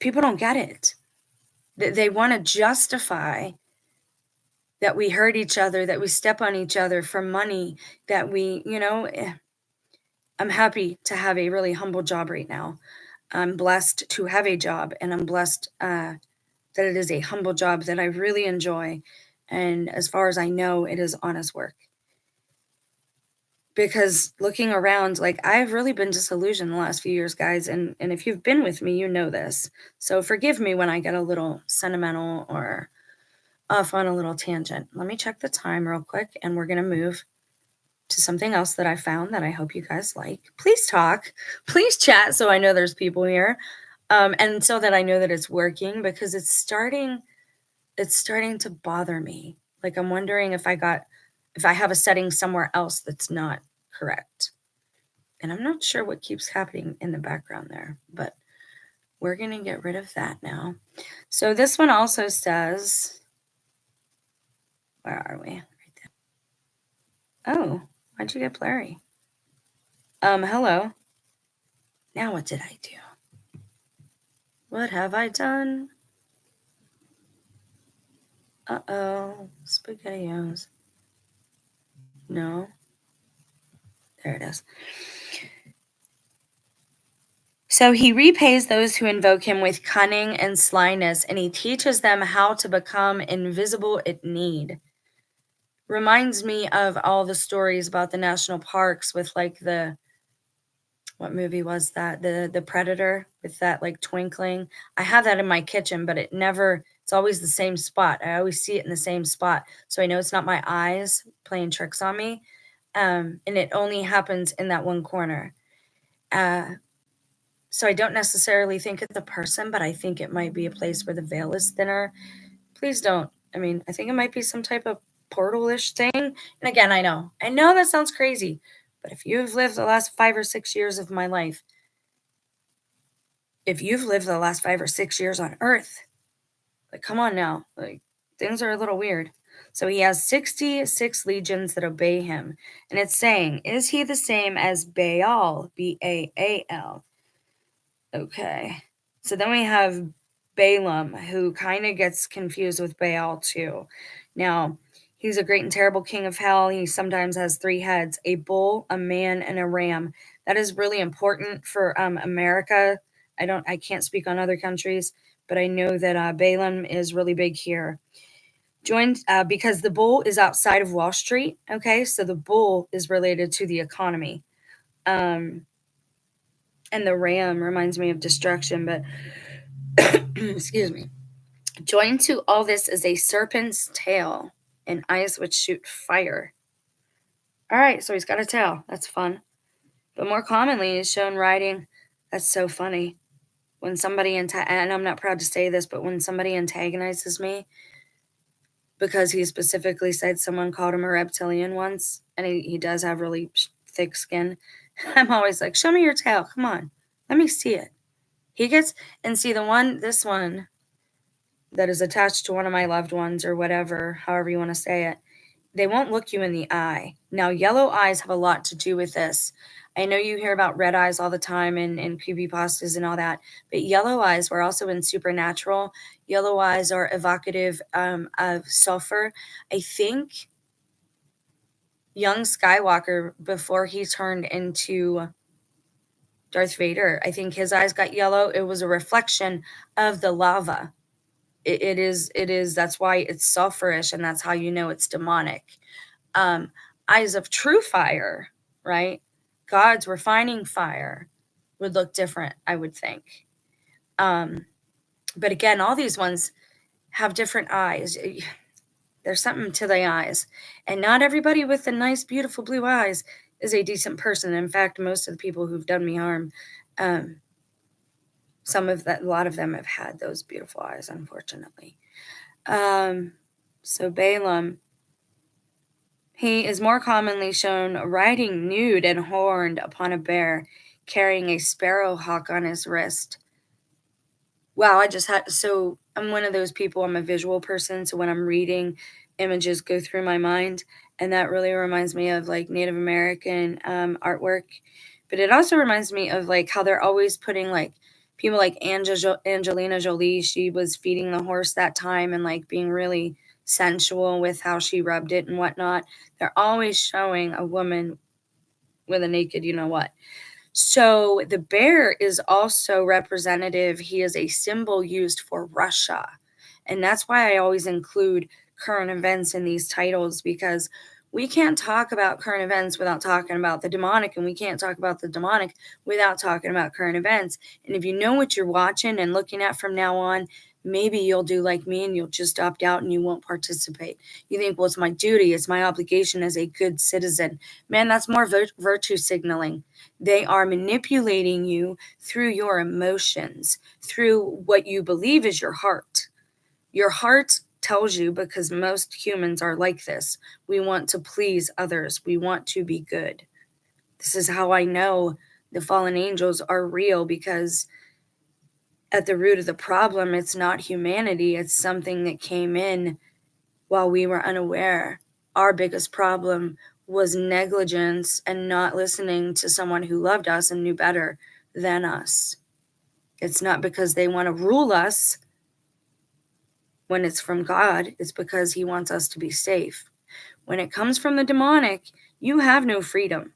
People don't get it. They want to justify that we hurt each other, that we step on each other for money, that I'm happy to have a really humble job right now. I'm blessed to have a job, and I'm blessed that it is a humble job that I really enjoy. And as far as I know, it is honest work. Because looking around, like, I've really been disillusioned the last few years, guys. And if you've been with me, you know this. So forgive me when I get a little sentimental or off on a little tangent. Let me check the time real quick, and we're going to move to something else that I found that I hope you guys like. Please talk. Please chat so I know there's people here. And so that I know that it's working, because it's starting to bother me. Like, I'm wondering if I have a setting somewhere else that's not correct. And I'm not sure what keeps happening in the background there, but we're going to get rid of that now. So this one also says, where are we? Right there. Oh, why'd you get blurry? Hello. Now what did I do? What have I done? Uh-oh, SpaghettiOs. No. There it is. So he repays those who invoke him with cunning and slyness, and he teaches them how to become invisible at need. Reminds me of all the stories about the national parks with like what movie was that? The Predator with that like twinkling. I have that in my kitchen, but it's always the same spot. I always see it in the same spot. So I know it's not my eyes playing tricks on me. And it only happens in that one corner. So I don't necessarily think it's a person, but I think it might be a place where the veil is thinner. Please don't. I mean, I think it might be some type of portal-ish thing. And again, I know that sounds crazy, but if you've lived the last 5 or 6 years of my life, if you've lived the last 5 or 6 years on Earth, like, come on now, like, things are a little weird. So he has 66 legions that obey him. And it's saying, is he the same as Baal? Baal. Okay. So then we have Balaam, who kind of gets confused with Baal too. Now, he's a great and terrible king of hell. He sometimes has 3 heads: a bull, a man, and a ram. That is really important for America. I can't speak on other countries, but I know that Balaam is really big here. Joined because the bull is outside of Wall Street. Okay, so the bull is related to the economy. And the ram reminds me of destruction, but excuse me. Joined to all this is a serpent's tail and eyes which shoot fire. All right, so he's got a tail. That's fun. But more commonly is shown riding. That's so funny. When somebody, and I'm not proud to say this, but when somebody antagonizes me because he specifically said someone called him a reptilian once, and he does have really thick skin, I'm always like, show me your tail. Come on. Let me see it. He gets, and see this one that is attached to one of my loved ones or whatever, however you want to say it, they won't look you in the eye. Now, yellow eyes have a lot to do with this. I know you hear about red eyes all the time in creepypastas and all that, but yellow eyes were also in Supernatural. Yellow eyes are evocative of sulfur. I think young Skywalker, before he turned into Darth Vader, I think his eyes got yellow. It was a reflection of the lava. It is, that's why it's sulfurish, and that's how you know it's demonic. Eyes of true fire, right? God's refining fire would look different, I would think. But again, all these ones have different eyes. There's something to the eyes. And not everybody with the nice, beautiful blue eyes is a decent person. In fact, most of the people who've done me harm, a lot of them have had those beautiful eyes, unfortunately. So Balaam, he is more commonly shown riding nude and horned upon a bear, carrying a sparrow hawk on his wrist. Wow, so I'm one of those people, I'm a visual person, so when I'm reading, images go through my mind, and that really reminds me of like Native American artwork. But it also reminds me of like how they're always putting like people like Angelina Jolie. She was feeding the horse that time and like being really sensual with how she rubbed it and whatnot. They're always showing a woman with a naked, you know what. So the bear is also representative. He is a symbol used for Russia. And that's why I always include current events in these titles, because we can't talk about current events without talking about the demonic, and we can't talk about the demonic without talking about current events. And if you know what you're watching and looking at from now on, maybe you'll do like me and you'll just opt out and you won't participate. You think, well, it's my duty, it's my obligation as a good citizen. Man, that's more virtue signaling. They are manipulating you through your emotions, through what you believe is your heart. Your heart tells you, because most humans are like this. We want to please others. We want to be good. This is how I know the fallen angels are real, because at the root of the problem, it's not humanity. It's something that came in while we were unaware. Our biggest problem was negligence and not listening to someone who loved us and knew better than us. It's not because they want to rule us when it's from God. It's because he wants us to be safe. When it comes from the demonic, you have no freedom.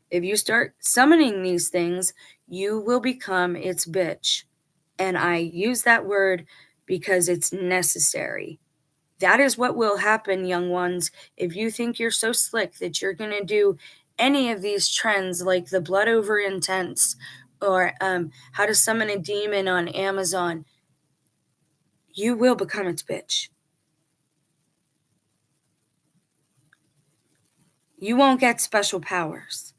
If you start summoning these things, you will become its bitch. And I use that word because it's necessary. That is what will happen, young ones, if you think you're so slick that you're going to do any of these trends like the blood over intense or how to summon a demon on Amazon. You will become its bitch. You won't get special powers.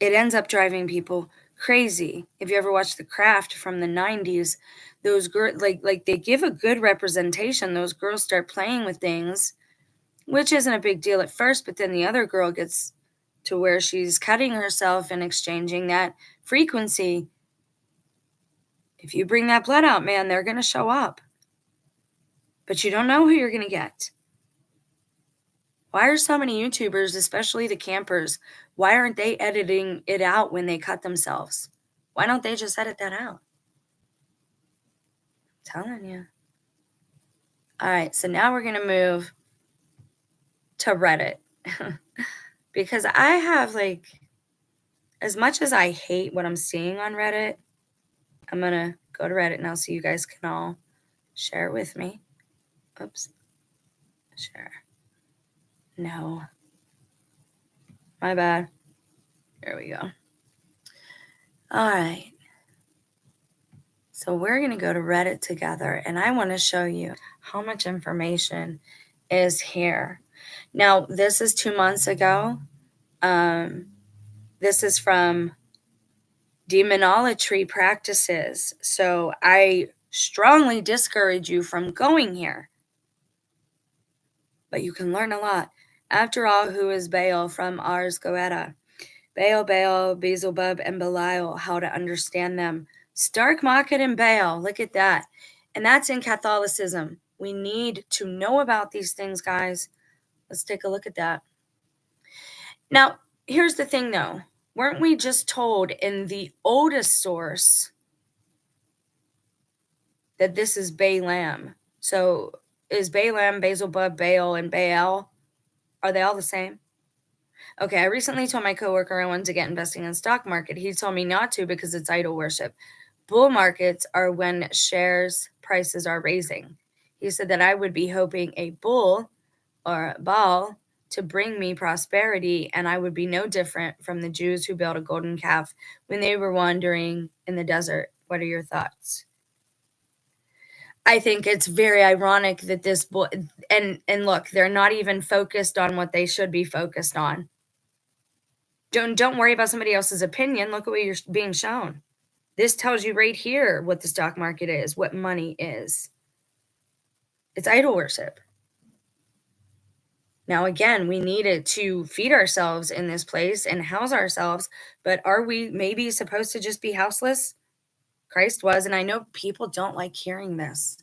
It ends up driving people crazy. If you ever watched The Craft from the 90s, those girls, like they give a good representation. Those girls start playing with things, which isn't a big deal at first, but then the other girl gets to where she's cutting herself and exchanging that frequency. If you bring that blood out, man, they're going to show up. But you don't know who you're going to get. Why are so many YouTubers, especially the campers, why aren't they editing it out when they cut themselves? Why don't they just edit that out? I'm telling you. All right, so now we're going to move to Reddit. Because I have, like, as much as I hate what I'm seeing on Reddit, I'm going to go to Reddit now so you guys can all share it with me. Oops. Share. No. My bad. There we go. All right. So we're going to go to Reddit together, and I want to show you how much information is here. Now, this is 2 months ago. This is from demonolatry practices. So I strongly discourage you from going here. But you can learn a lot. After all, who is Bael from Ars Goetia? Bael, Beelzebub, and Belial, how to understand them. Stark, Machad, and Baal, look at that. And that's in Catholicism. We need to know about these things, guys. Let's take a look at that. Now, here's the thing, though. Weren't we just told in the oldest source that this is Balaam? So is Balaam, Beelzebub, Baal, and Baal, are they all the same? Okay, I recently told my coworker I wanted to get investing in the stock market. He told me not to because it's idol worship. Bull markets are when shares prices are raising. He said that I would be hoping a bull or Baal to bring me prosperity, and I would be no different from the Jews who built a golden calf when they were wandering in the desert. What are your thoughts? I think it's very ironic that this bull, and look, they're not even focused on what they should be focused on. Don't worry about somebody else's opinion. Look at what you're being shown. This tells you right here what the stock market is, what money is. It's idol worship. Now, again, we need it to feed ourselves in this place and house ourselves, but are we maybe supposed to just be houseless? Christ was, and I know people don't like hearing this.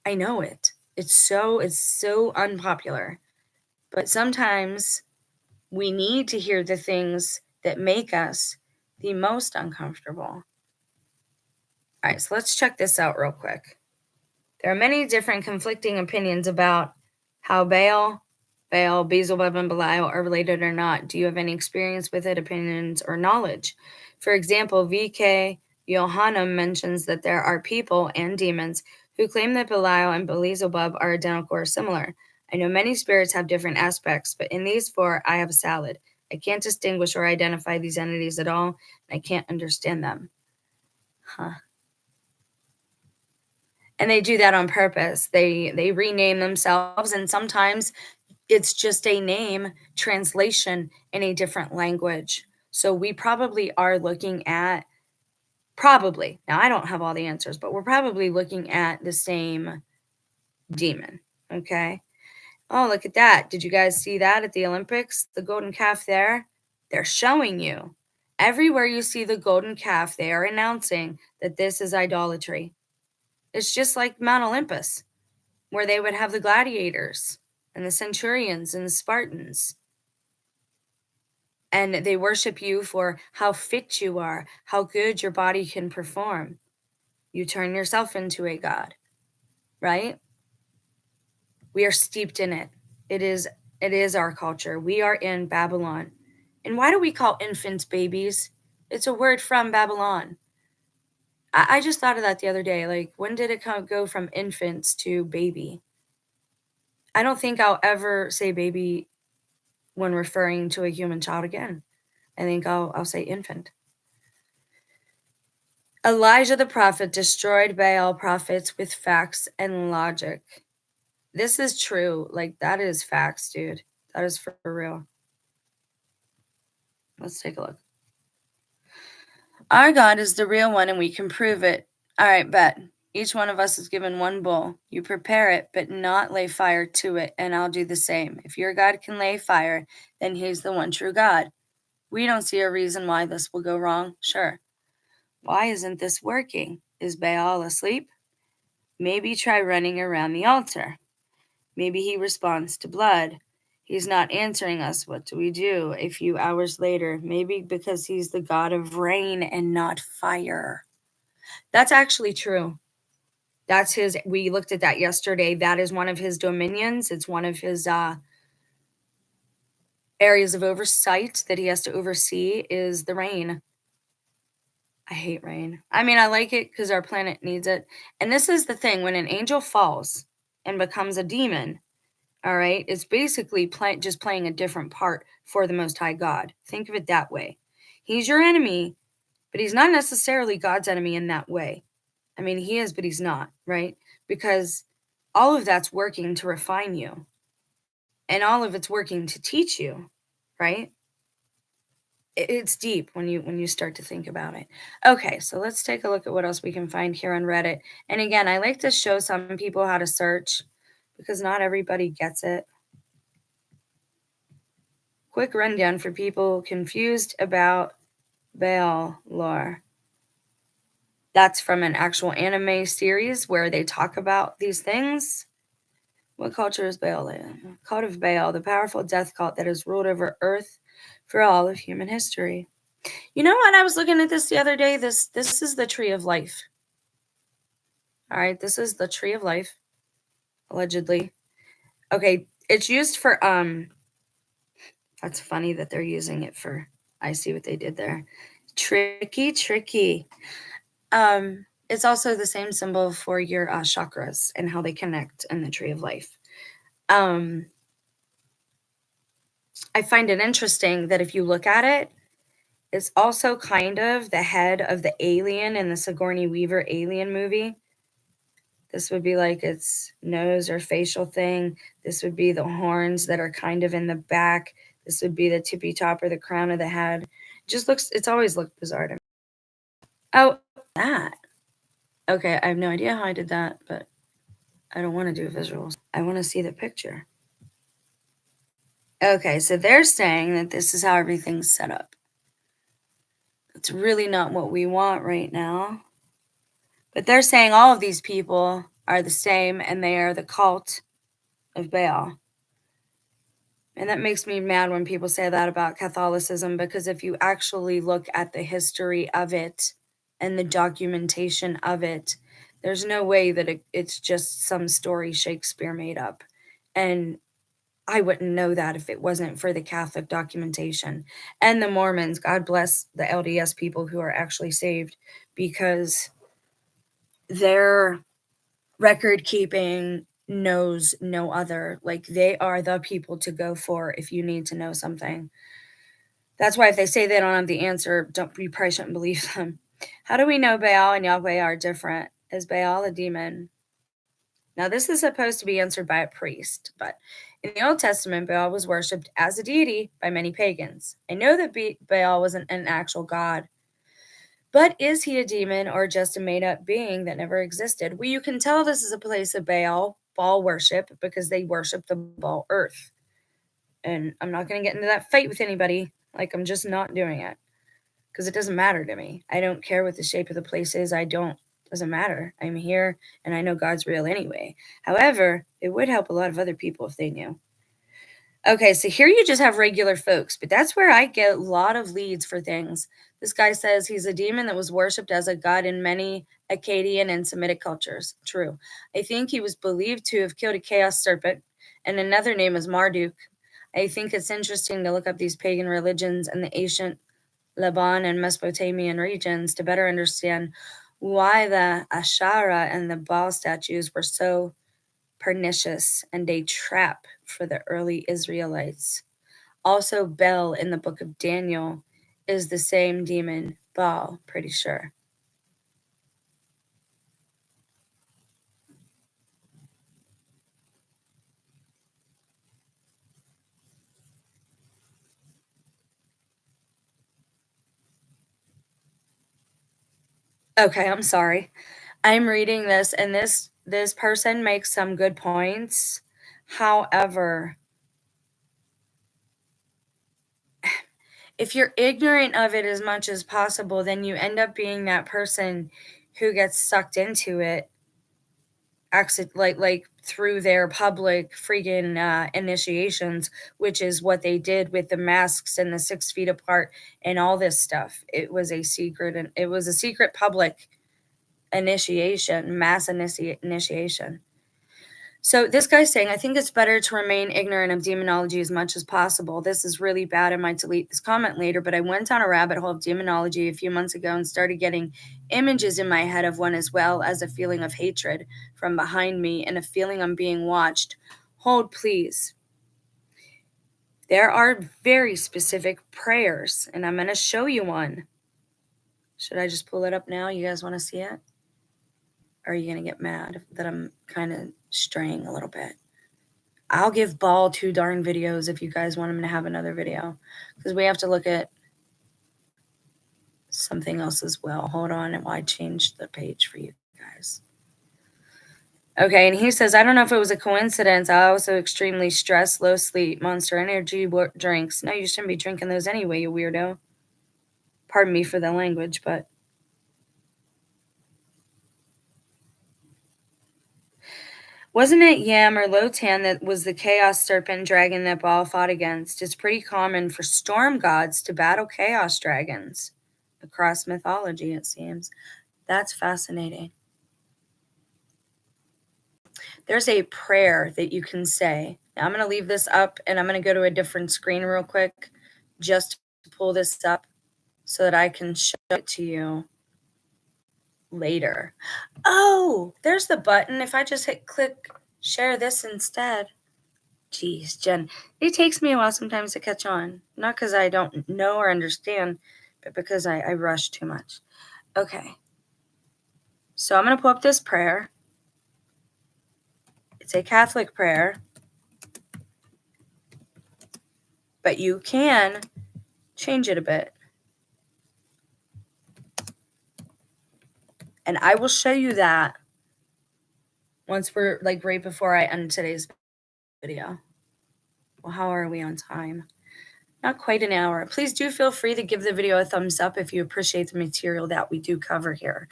I know it. It's so unpopular. But sometimes we need to hear the things that make us the most uncomfortable. All right, so let's check this out real quick. There are many different conflicting opinions about how Bael, Beelzebub, and Belial are related or not. Do you have any experience with it, opinions, or knowledge? For example, V.K. Yohanan mentions that there are people and demons who claim that Belial and Beelzebub are identical or similar. I know many spirits have different aspects, but in these four, I have a salad. I can't distinguish or identify these entities at all, and I can't understand them. And they do that on purpose. They rename themselves, and sometimes it's just a name translation in a different language. So we probably are looking at, now I don't have all the answers, but we're probably looking at the same demon, okay? Oh, look at that. Did you guys see that at the Olympics? The golden calf there? They're showing you. Everywhere you see the golden calf, they are announcing that this is idolatry. It's just like Mount Olympus, where they would have the gladiators and the centurions and the Spartans. And they worship you for how fit you are, how good your body can perform. You turn yourself into a god, right? We are steeped in it. It is our culture. We are in Babylon. And why do we call infants babies? It's a word from Babylon. I just thought of that the other day. Like, when did it go from infants to baby? I don't think I'll ever say baby when referring to a human child again. I think I'll say infant. Elijah the prophet destroyed Baal prophets with facts and logic. This is true. Like, that is facts, dude. That is for real. Let's take a look. Our God is the real one, and we can prove it. All right, bet. Each one of us is given one bull. You prepare it, but not lay fire to it, and I'll do the same. If your God can lay fire, then he's the one true God. We don't see a reason why this will go wrong. Sure. Why isn't this working? Is Baal asleep? Maybe try running around the altar. Maybe he responds to blood. He's not answering us. What do we do? A few hours later, maybe because he's the god of rain and not fire. That's actually true. That's his. We looked at that yesterday. That is one of his dominions. It's one of his areas of oversight that he has to oversee is the rain. I hate rain. I mean, I like it because our planet needs it. And this is the thing, when an angel falls and becomes a demon, all right, it's basically just playing a different part for the Most High God. Think of it that way. He's your enemy, but he's not necessarily God's enemy in that way. I mean, he is, but he's not, right? Because all of that's working to refine you, and all of it's working to teach you, right? It's deep when you start to think about it. Okay, so let's take a look at what else we can find here on Reddit. And again, I like to show some people how to search because not everybody gets it. Quick rundown for people confused about Bael lore. That's from an actual anime series where they talk about these things. What culture is Bael in? Cult of Bael, the powerful death cult that has ruled over Earth for all of human history. You know what? I was looking at this the other day. This is the tree of life. All right, this is the tree of life, allegedly. Okay, it's used for that's funny that they're using it for, I see what they did there. Tricky. It's also the same symbol for your chakras and how they connect in the tree of life. I find it interesting that if you look at it, it's also kind of the head of the alien in the Sigourney Weaver Alien movie. This would be like its nose or facial thing. This would be the horns that are kind of in the back. This would be the tippy top or the crown of the head. It's always looked bizarre to me. Oh, that. Okay, I have no idea how I did that, but I don't want to do visuals. I want to see the picture. Okay, so they're saying that this is how everything's set up. It's really not what we want right now. But they're saying all of these people are the same and they are the cult of Baal. And that makes me mad when people say that about Catholicism, because if you actually look at the history of it and the documentation of it, there's no way that it's just some story Shakespeare made up. And I wouldn't know that if it wasn't for the Catholic documentation. And the Mormons, God bless the LDS people who are actually saved, because their record keeping knows no other. Like, they are the people to go for if you need to know something. That's why if they say they don't have the answer, you probably shouldn't believe them. How do we know Baal and Yahweh are different? Is Baal a demon? Now, this is supposed to be answered by a priest, but in the Old Testament, Baal was worshipped as a deity by many pagans. I know that Baal wasn't an actual god, but is he a demon or just a made-up being that never existed? Well, you can tell this is a place of Baal worship because they worship the Baal earth. And I'm not going to get into that fight with anybody. Like, I'm just not doing it because it doesn't matter to me. I don't care what the shape of the place is. Doesn't matter. I'm here and I know God's real anyway. However, it would help a lot of other people if they knew. Okay, so here you just have regular folks, but that's where I get a lot of leads for things. This guy says he's a demon that was worshipped as a god in many Akkadian and Semitic cultures. True. I think he was believed to have killed a chaos serpent, and another name is Marduk. I think it's interesting to look up these pagan religions in the ancient Lebanon and Mesopotamian regions to better understand why the Asherah and the Baal statues were so pernicious and a trap for the early Israelites. Also, Bel in the book of Daniel is the same demon, Baal, pretty sure. Okay, I'm sorry. I'm reading this, and this person makes some good points. However, if you're ignorant of it as much as possible, then you end up being that person who gets sucked into it like through their public freaking initiations, which is what they did with the masks and the 6 feet apart and all this stuff. It was a secret, and it was a secret public initiation, mass initiation. So this guy's saying, I think it's better to remain ignorant of demonology as much as possible. This is really bad. I might delete this comment later, but I went down a rabbit hole of demonology a few months ago and started getting images in my head of one, as well as a feeling of hatred from behind me and a feeling I'm being watched. Hold, please. There are very specific prayers, and I'm going to show you one. Should I just pull it up now? You guys want to see it? Or are you going to get mad that I'm kind of straying a little bit? I'll give Bael 2 darn videos if you guys want him to have another video, because we have to look at something else as well. Hold on, and I changed the page for you guys. Okay, and he says, I don't know if it was a coincidence. I also extremely stressed, low sleep, Monster Energy drinks. No, you shouldn't be drinking those anyway, you weirdo. Pardon me for the language, but wasn't it Yam or Lotan that was the chaos serpent dragon that Baal fought against? It's pretty common for storm gods to battle chaos dragons across mythology, it seems. That's fascinating. There's a prayer that you can say. Now, I'm going to leave this up, and I'm going to go to a different screen real quick just to pull this up so that I can show it to you later. Oh, there's the button. If I just hit click share this instead. Geez, Jen, it takes me a while sometimes to catch on. Not because I don't know or understand, but because I rush too much. Okay. So I'm going to pull up this prayer. It's a Catholic prayer, but you can change it a bit. And I will show you that once we're like right before I end today's video. Well, how are we on time? Not quite an hour. Please do feel free to give the video a thumbs up if you appreciate the material that we do cover here,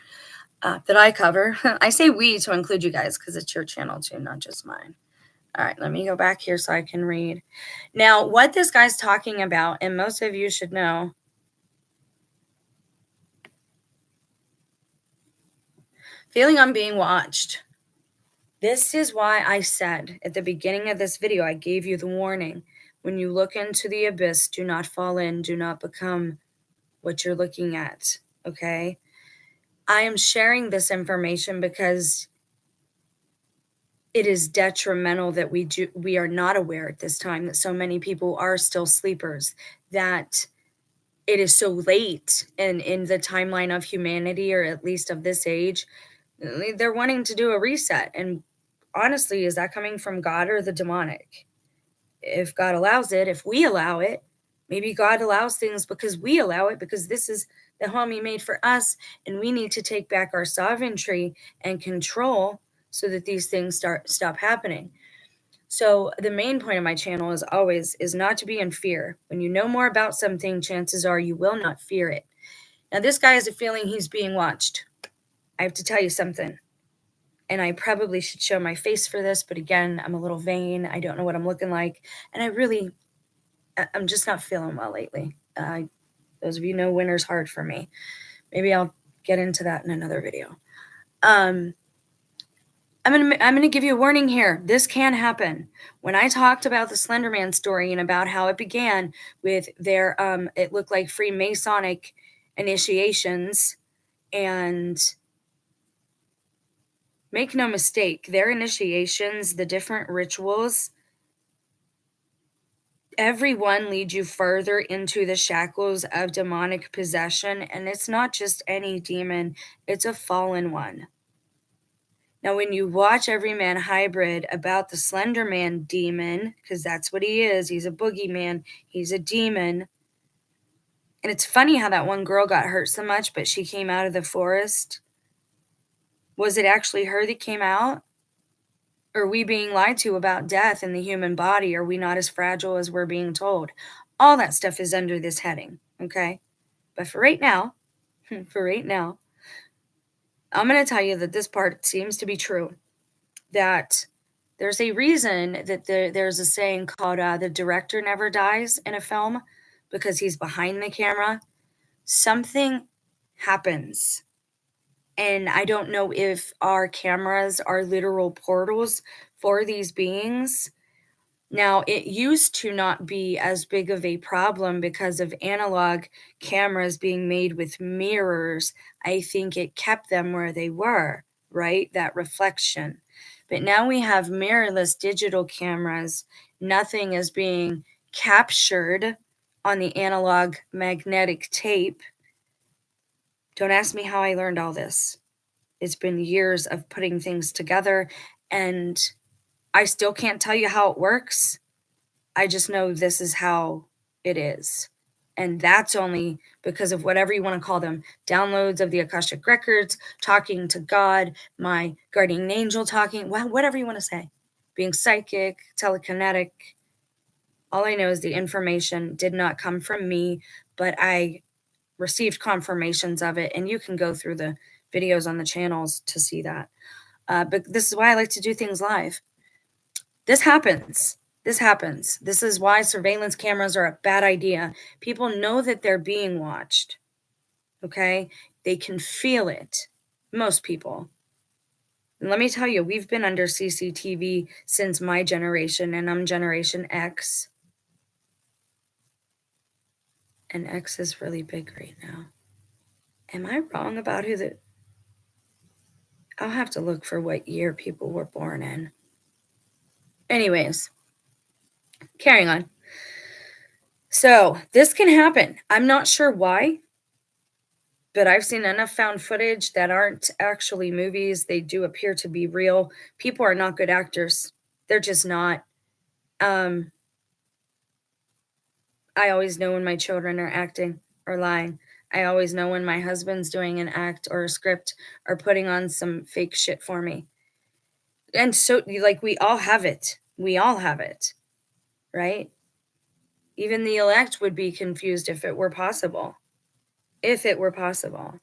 that I cover. I say we to include you guys because it's your channel too, not just mine. All right, let me go back here so I can read. Now, what this guy's talking about, and most of you should know, feeling I'm being watched. This is why I said at the beginning of this video, I gave you the warning. When you look into the abyss, do not fall in, do not become what you're looking at, okay? I am sharing this information because it is detrimental that we are not aware at this time that so many people are still sleepers, that it is so late in the timeline of humanity, or at least of this age. They're wanting to do a reset. And honestly, is that coming from God or the demonic? If God allows it, if we allow it, maybe God allows things because we allow it, because this is the home he made for us, and we need to take back our sovereignty and control so that these things stop happening. So the main point of my channel is always is not to be in fear. When you know more about something, chances are you will not fear it. Now, this guy has a feeling he's being watched. I have to tell you something. And I probably should show my face for this, but again, I'm a little vain. I don't know what I'm looking like. And I'm just not feeling well lately. Those of you know winter's hard for me. Maybe I'll get into that in another video. I'm gonna give you a warning here. This can happen. When I talked about the Slender Man story and about how it began with their it looked like Freemasonic initiations, and make no mistake, their initiations, the different rituals, every one leads you further into the shackles of demonic possession. And it's not just any demon, it's a fallen one. Now, when you watch Everyman Hybrid about the Slender Man demon, because that's what he is, he's a boogeyman, he's a demon. And it's funny how that one girl got hurt so much, but she came out of the forest. Was it actually her that came out? Are we being lied to about death in the human body? Are we not as fragile as we're being told? All that stuff is under this heading, okay? But for right now, I'm going to tell you that this part seems to be true, that there's a reason that there's a saying called the director never dies in a film because he's behind the camera. Something happens. And I don't know if our cameras are literal portals for these beings. Now, it used to not be as big of a problem because of analog cameras being made with mirrors. I think it kept them where they were, right? That reflection. But now we have mirrorless digital cameras. Nothing is being captured on the analog magnetic tape. Don't ask me how I learned all this. It's been years of putting things together, and I still can't tell you how it works. I just know this is how it is. And that's only because of whatever you want to call them, downloads of the Akashic records, talking to God, my guardian angel talking, whatever you want to say, being psychic, telekinetic. All I know is the information did not come from me, but I received confirmations of it. And you can go through the videos on the channels to see that. But this is why I like to do things live. This happens. This happens. This is why surveillance cameras are a bad idea. People know that they're being watched. Okay? They can feel it. Most people. And let me tell you, we've been under CCTV since my generation, and I'm Generation X. And X is really big right now. Am I wrong about who the... I'll have to look for what year people were born in. Anyways, carrying on. So this can happen. I'm not sure why, but I've seen enough found footage that aren't actually movies. They do appear to be real. People are not good actors. They're just not. I always know when my children are acting or lying. I always know when my husband's doing an act or a script or putting on some fake shit for me. And so, like, we all have it. We all have it, right? Even the elect would be confused if it were possible. If it were possible.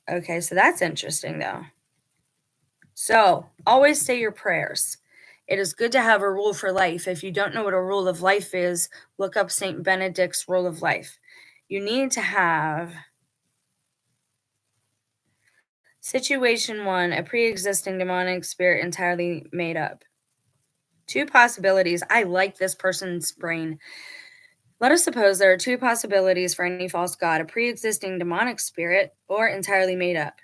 Okay, so that's interesting, though. So, always say your prayers. It is good to have a rule for life. If you don't know what a rule of life is, look up St. Benedict's rule of life. You need to have situation 1, a pre-existing demonic spirit entirely made up. 2 possibilities. I like this person's brain. Let us suppose there are 2 possibilities for any false god, a pre-existing demonic spirit or entirely made up,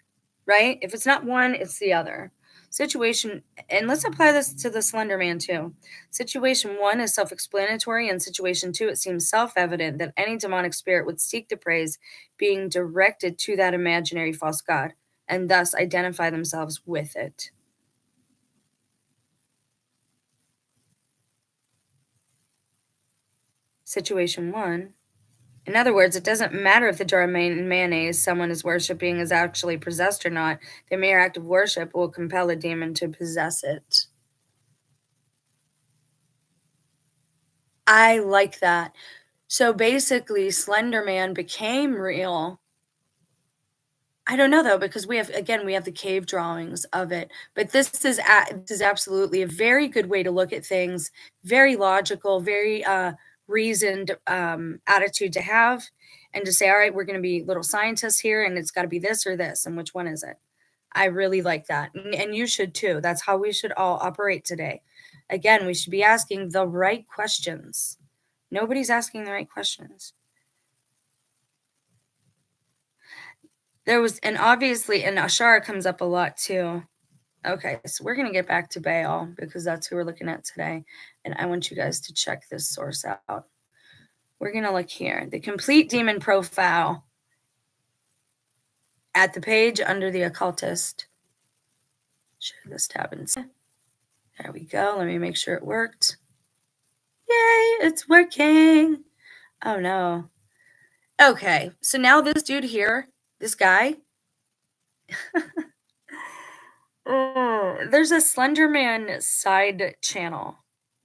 right? If it's not one, it's the other. Situation, and let's apply this to the Slender Man too. Situation 1 is self-explanatory, and situation 2, it seems self-evident that any demonic spirit would seek the praise being directed to that imaginary false god, and thus identify themselves with it. Situation 1. In other words, it doesn't matter if the jar of mayonnaise someone is worshiping is actually possessed or not. The mere act of worship will compel a demon to possess it. I like that. So basically, Slender Man became real. I don't know though, because we have the cave drawings of it. But this is absolutely a very good way to look at things. Very logical, very reasoned attitude to have, and to say, all right, we're going to be little scientists here, and it's got to be this or this, and which one is it? I really like that, and you should too. That's how we should all operate today. Again, we should be asking the right questions. Nobody's asking the right questions. There was, and obviously, and Ashara comes up a lot too. Okay, so we're going to get back to Bael because that's who we're looking at today. And I want you guys to check this source out. We're going to look here. The complete demon profile at the page under the occultist. Share this tab and see. There we go. Let me make sure it worked. Yay, it's working. Oh no. Okay, so now this dude here, this guy, there's a Slenderman side channel.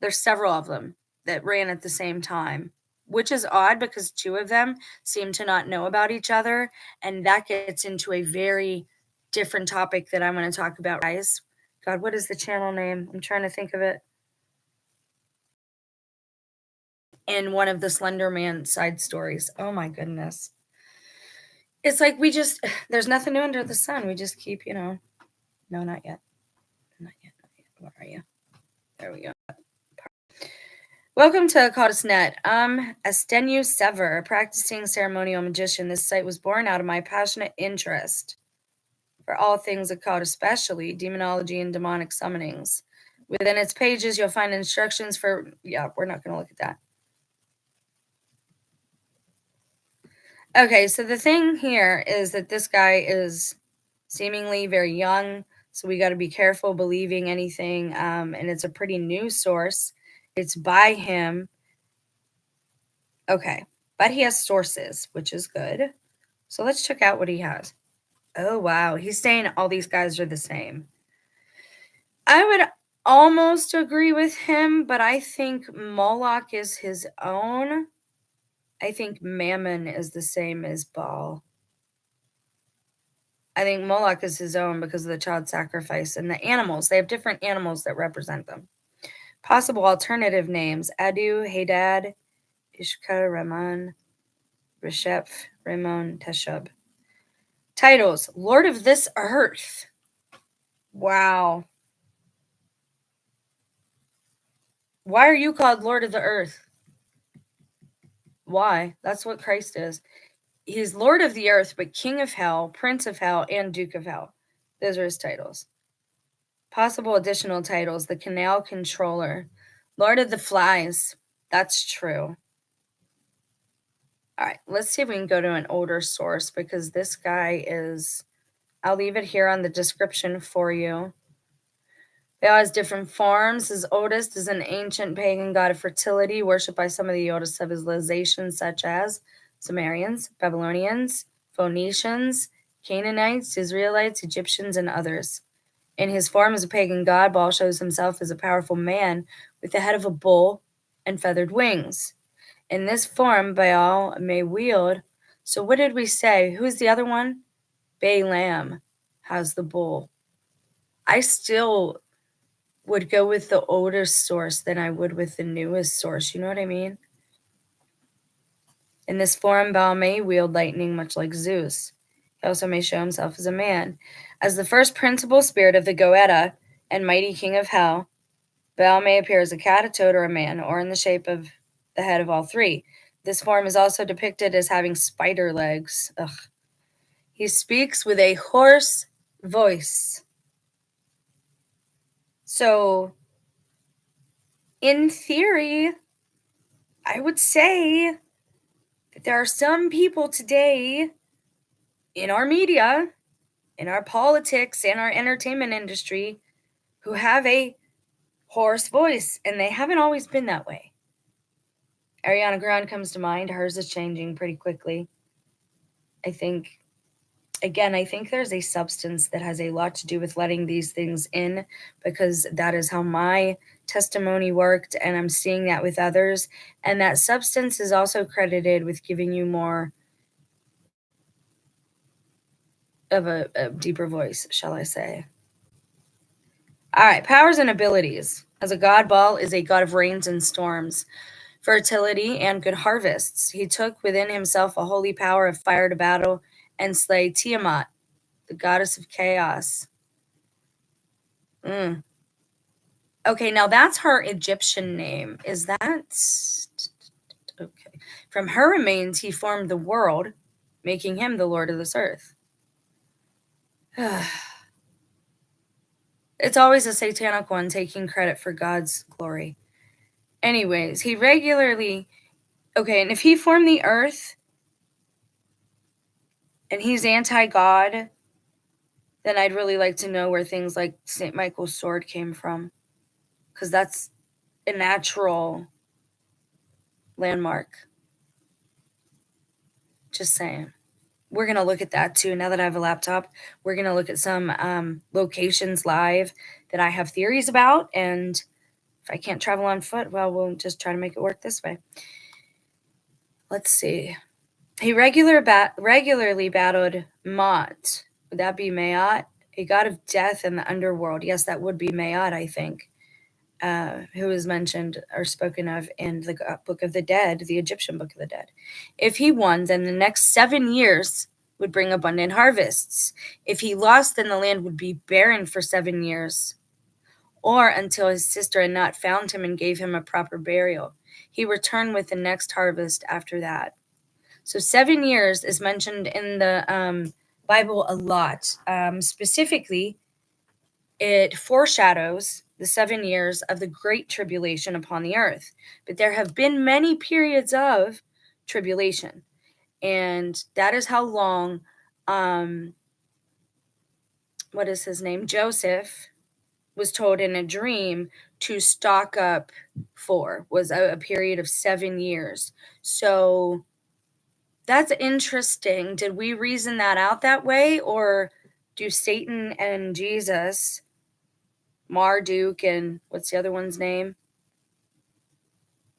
There's several of them that ran at the same time. which is odd because two of them seem to not know about each other. And that gets into a very different topic that I'm going to talk about, guys. God, what is the channel name? I'm trying to think of it. In one of the Slender Man side stories. Oh my goodness. It's like there's nothing new under the sun. We just keep, no, not yet. Not yet. Where are you? There we go. Welcome to Cautusnet. Astenu Sever, a practicing ceremonial magician. This site was born out of my passionate interest for all things occult, especially demonology and demonic summonings. Within its pages, you'll find instructions for, we're not going to look at that. Okay, so the thing here is that this guy is seemingly very young, so we got to be careful believing anything, and it's a pretty new source. It's by him. Okay, but he has sources, which is good. So let's check out what he has. Oh, wow. He's saying all these guys are the same. I would almost agree with him, but I think Moloch is his own. I think Mammon is the same as Baal. I think Moloch is his own because of the child sacrifice and the animals. They have different animals that represent them. Possible alternative names: Adu, Hadad, Ishka, Raman, Resheph, Ramon, Teshub. Titles: Lord of this earth. Wow. Why are you called Lord of the earth? Why? That's what Christ is. He's Lord of the earth, but King of hell, Prince of hell, and Duke of hell. Those are his titles. Possible additional titles: the Canal Controller, Lord of the Flies. That's true. All right, let's see if we can go to an older source, because this guy is, I'll leave it here on the description for you. Bael has different forms. His oldest is an ancient pagan god of fertility, worshipped by some of the oldest civilizations, such as Sumerians, Babylonians, Phoenicians, Canaanites, Israelites, Egyptians, and others. In his form as a pagan god, Baal shows himself as a powerful man with the head of a bull and feathered wings. In this form, Baal may wield. So what did we say? Who's the other one? Balaam has the bull. I still would go with the oldest source than I would with the newest source. You know what I mean? In this form, Baal may wield lightning, much like Zeus. He also may show himself as a man. As the first principal spirit of the Goetta and mighty king of hell, Baal may appear as a cat, a toad, or a man, or in the shape of the head of all three. This form is also depicted as having spider legs. Ugh. He speaks with a hoarse voice. So, in theory, I would say that there are some people today in our media, in our politics, and our entertainment industry who have a hoarse voice, and they haven't always been that way. Ariana Grande comes to mind. Hers is changing pretty quickly. I think there's a substance that has a lot to do with letting these things in, because that is how my testimony worked, and I'm seeing that with others. And that substance is also credited with giving you more of a deeper voice, shall I say. All right, powers and abilities. As a god, Baal is a god of rains and storms, fertility, and good harvests. He took within himself a holy power of fire to battle and slay Tiamat, the goddess of chaos. Okay, now that's her Egyptian name. Is that okay? From her remains, he formed the world, making him the Lord of this earth. It's always a satanic one taking credit for God's glory. Anyways, he regularly... Okay, and if he formed the earth and he's anti-God, then I'd really like to know where things like St. Michael's sword came from, because that's a natural landmark. Just saying. We're going to look at that too. Now that I have a laptop, we're going to look at some locations live that I have theories about. And if I can't travel on foot, well, we'll just try to make it work this way. Let's see. He regularly battled Mot. Would that be Maat? A god of death in the underworld. Yes, that would be Maat, I think, who is mentioned or spoken of in the Book of the Dead, the Egyptian Book of the Dead. If he won, then the next 7 years would bring abundant harvests. If he lost, then the land would be barren for 7 years, or until his sister Anat found him and gave him a proper burial. He returned with the next harvest after that. So 7 years is mentioned in the Bible a lot. Specifically, it foreshadows the 7 years of the great tribulation upon the earth. But there have been many periods of tribulation. And that is how long, what is his name? Joseph was told in a dream to stock up for, was a period of 7 years. So that's interesting. Did we reason that out that way? Or do Satan and Jesus, Marduk, and what's the other one's name?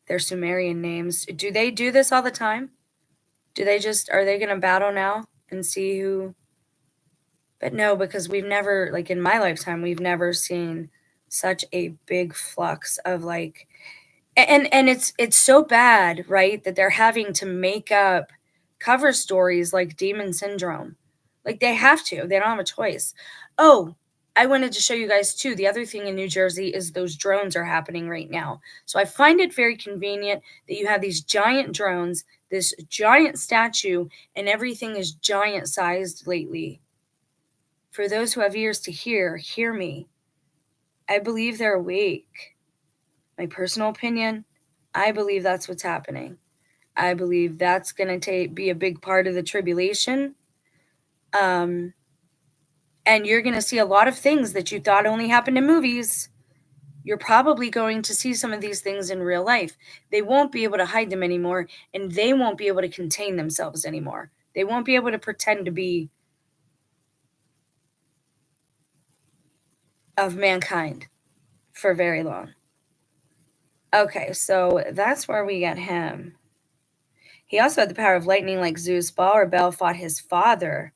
Their Sumerian names. Do they do this all the time? Are they going to battle now and see who? But no, because we've never, like in my lifetime, we've never seen such a big flux of like, and it's so bad, right? That they're having to make up cover stories like Demon Syndrome. Like they have to, they don't have a choice. Oh, I wanted to show you guys too. The other thing in New Jersey is those drones are happening right now. So I find it very convenient that you have these giant drones, this giant statue, and everything is giant sized lately. For those who have ears to hear me. I believe they're awake. My personal opinion, I believe that's what's happening. I believe that's going to be a big part of the tribulation. And you're going to see a lot of things that you thought only happened in movies. You're probably going to see some of these things in real life. They won't be able to hide them anymore, and they won't be able to contain themselves anymore. They won't be able to pretend to be of mankind for very long. Okay, so that's where we get him. He also had the power of lightning like Zeus. Bael fought his father,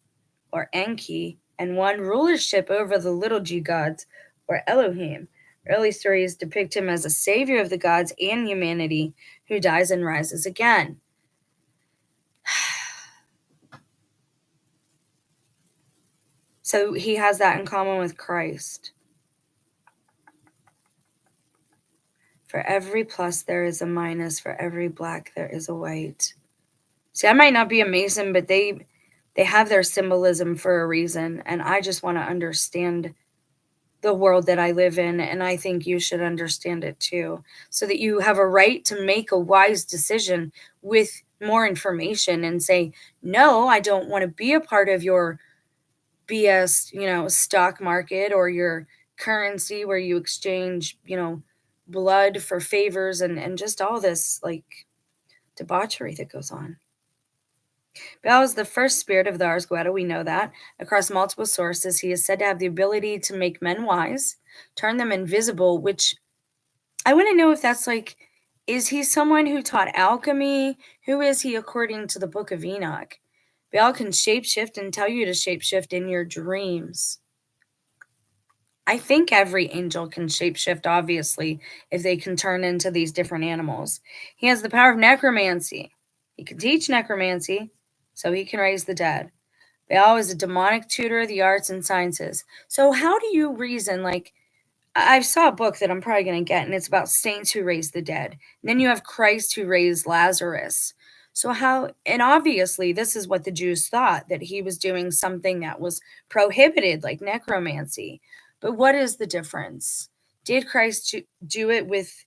or Enki, and won rulership over the little g gods, or Elohim. Early stories depict him as a savior of the gods and humanity who dies and rises again. So he has that in common with Christ. For every plus, there is a minus. For every black, there is a white. See, I might not be a Mason, but they have their symbolism for a reason, and I just want to understand the world that I live in, and I think you should understand it too, so that you have a right to make a wise decision with more information and say, no, I don't want to be a part of your BS, stock market or your currency where you exchange, blood for favors and just all this like debauchery that goes on. Baal is the first spirit of the Ars Goetia, we know that. Across multiple sources, he is said to have the ability to make men wise, turn them invisible, which I want to know if that's like, is he someone who taught alchemy? Who is he according to the Book of Enoch? Baal can shapeshift and tell you to shapeshift in your dreams. I think every angel can shapeshift, obviously, if they can turn into these different animals. He has the power of necromancy. He can teach necromancy, so he can raise the dead. Baal is a demonic tutor of the arts and sciences. So how do you reason, like, I saw a book that I'm probably going to get, and it's about saints who raise the dead. And then you have Christ who raised Lazarus. So and obviously this is what the Jews thought, that he was doing something that was prohibited, like necromancy. But what is the difference? Did Christ do it with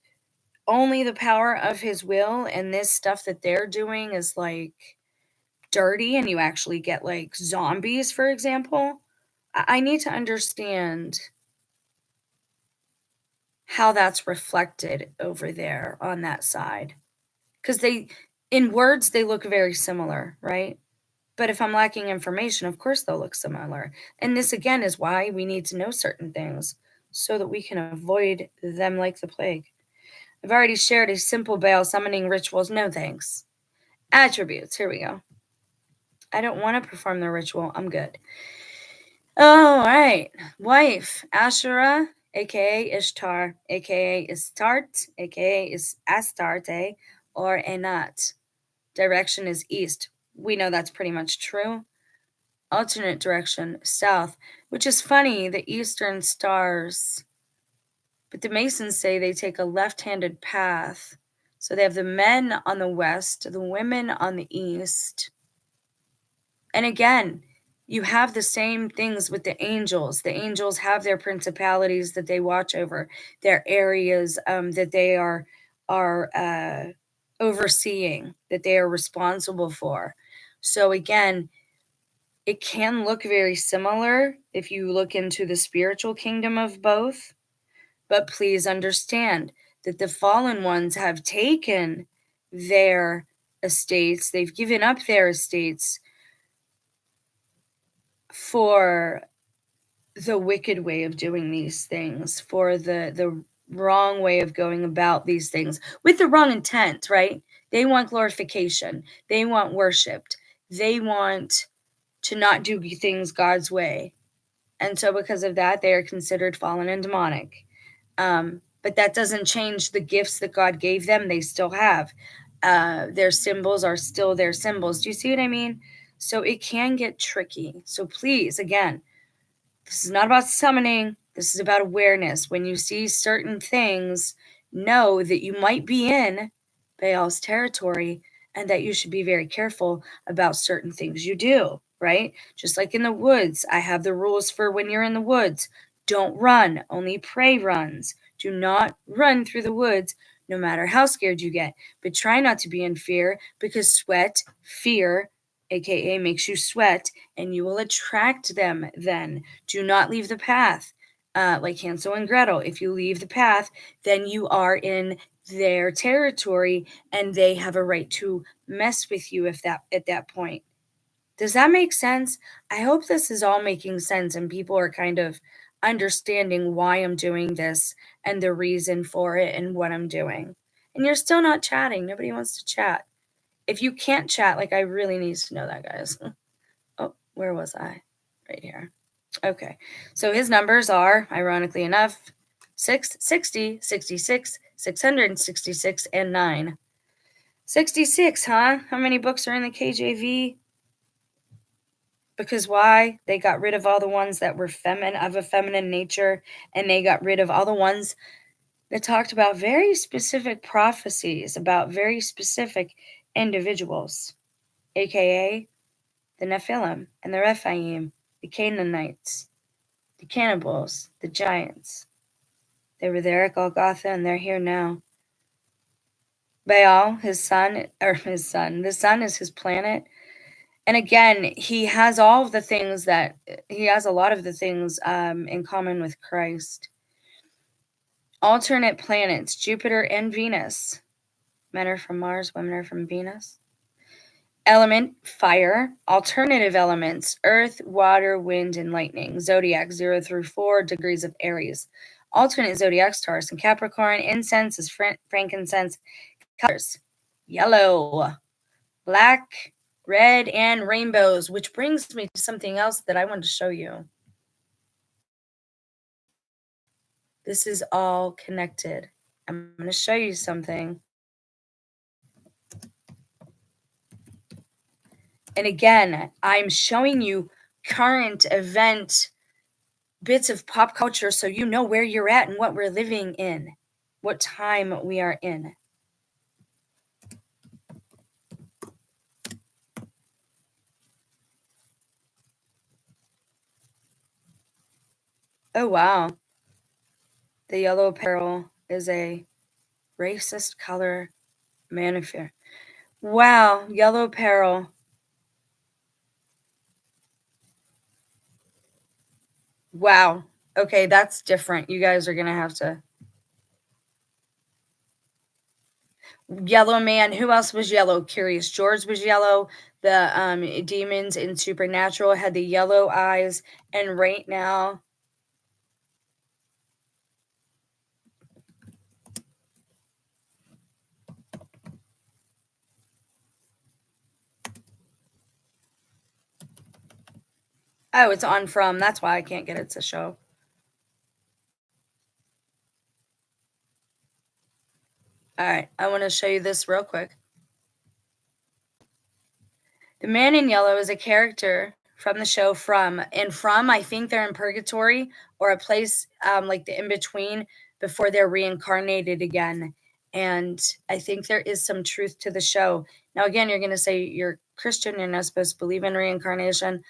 only the power of his will, and this stuff that they're doing is like dirty, and you actually get like zombies, for example? I need to understand how that's reflected over there on that side. Because in words, they look very similar, right? But if I'm lacking information, of course they'll look similar. And this, again, is why we need to know certain things so that we can avoid them like the plague. I've already shared a simple Baal summoning rituals. No thanks. Attributes. Here we go. I don't want to perform the ritual. I'm good. All right. Wife, Asherah, aka Ishtar, aka Istart, aka Astarte, or Enat. Direction is east. We know that's pretty much true. Alternate direction, south, which is funny, the eastern stars. But the Masons say they take a left handed path. So they have the men on the west, the women on the east. And again, you have the same things with the angels. The angels have their principalities that they watch over, their areas that they are overseeing, that they are responsible for. So again, it can look very similar if you look into the spiritual kingdom of both, but please understand that the fallen ones have taken their estates, they've given up their estates for the wicked way of doing these things, for the wrong way of going about these things with the wrong intent, right? They want glorification, they want worshiped, they want to not do things God's way. And so because of that, they are considered fallen and demonic. But that doesn't change the gifts that God gave them. They still have. Their symbols are still their symbols. Do you see what I mean? So it can get tricky. So please, again, this is not about summoning. This is about awareness. When you see certain things, know that you might be in Baal's territory and that you should be very careful about certain things you do, right? Just like in the woods, I have the rules for when you're in the woods. Don't run, only prey runs. Do not run through the woods, no matter how scared you get. But try not to be in fear, because sweat, fear, aka makes you sweat, and you will attract them then. Do not leave the path. Like Hansel and Gretel, if you leave the path, then you are in their territory and they have a right to mess with you if that at that point. Does that make sense? I hope this is all making sense and people are kind of understanding why I'm doing this and the reason for it and what I'm doing. And you're still not chatting. Nobody wants to chat. If you can't chat, like, I really need to know that, guys. Oh, where was I? Right here. Okay. So his numbers are, ironically enough, 660, 66, 666, and 9. 66, huh? How many books are in the KJV? Because why? They got rid of all the ones that were feminine, of a feminine nature, and they got rid of all the ones that talked about very specific prophecies about very specific individuals, aka the Nephilim and the Rephaim, the Canaanites, the cannibals, the giants. They were there at Golgotha and they're here now. Baal, the sun is his planet. And again, he has all of the things that, he has a lot of the things in common with Christ. Alternate planets, Jupiter and Venus. Men are from Mars, women are from Venus. Element, fire. Alternative elements, earth, water, wind, and lightning. Zodiac, 0 through 4 degrees of Aries. Alternate zodiac stars in Capricorn. Incense is frankincense. Colors, yellow, black, red, and rainbows, which brings me to something else that I wanted to show you. This is all connected. I'm going to show you something. And again, I'm showing you current event bits of pop culture so you know where you're at and what we're living in, what time we are in. Oh, wow. The yellow peril is a racist color manifest. Wow, yellow peril. Wow. Okay, that's different. You guys are going to have to. Yellow man. Who else was yellow? Curious George was yellow. The demons in Supernatural had the yellow eyes. And right now, Oh, it's on from. That's why I can't get it to show. All right, I want to show you this real quick. The man in yellow is a character from the show From. And From, I think they're in purgatory or a place like the in between before they're reincarnated again. And I think there is some truth to the show. Now, again, you're going to say you're Christian, you're not supposed to believe in reincarnation.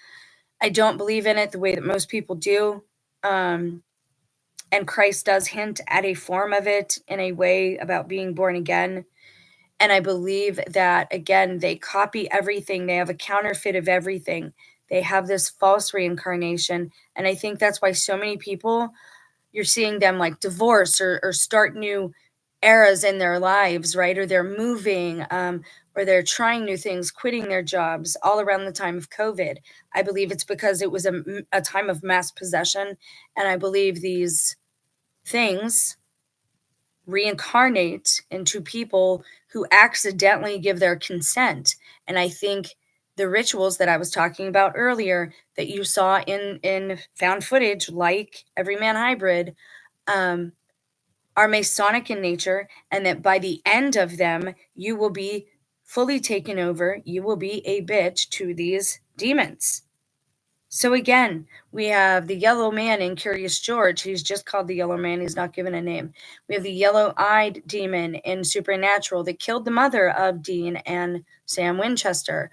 I don't believe in it the way that most people do. And Christ does hint at a form of it in a way about being born again. And I believe that, again, they copy everything. They have a counterfeit of everything. They have this false reincarnation. And I think that's why so many people, you're seeing them like divorce or start new eras in their lives, right? Or they're moving, or they're trying new things, quitting their jobs all around the time of COVID. I believe it's because it was a time of mass possession. And I believe these things reincarnate into people who accidentally give their consent. And I think the rituals that I was talking about earlier that you saw in found footage, like Everyman Hybrid, are Masonic in nature, and that by the end of them, you will be fully taken over. You will be a bitch to these demons. So again, we have the yellow man in Curious George. He's just called the yellow man. He's not given a name. We have the yellow-eyed demon in Supernatural that killed the mother of Dean and Sam Winchester.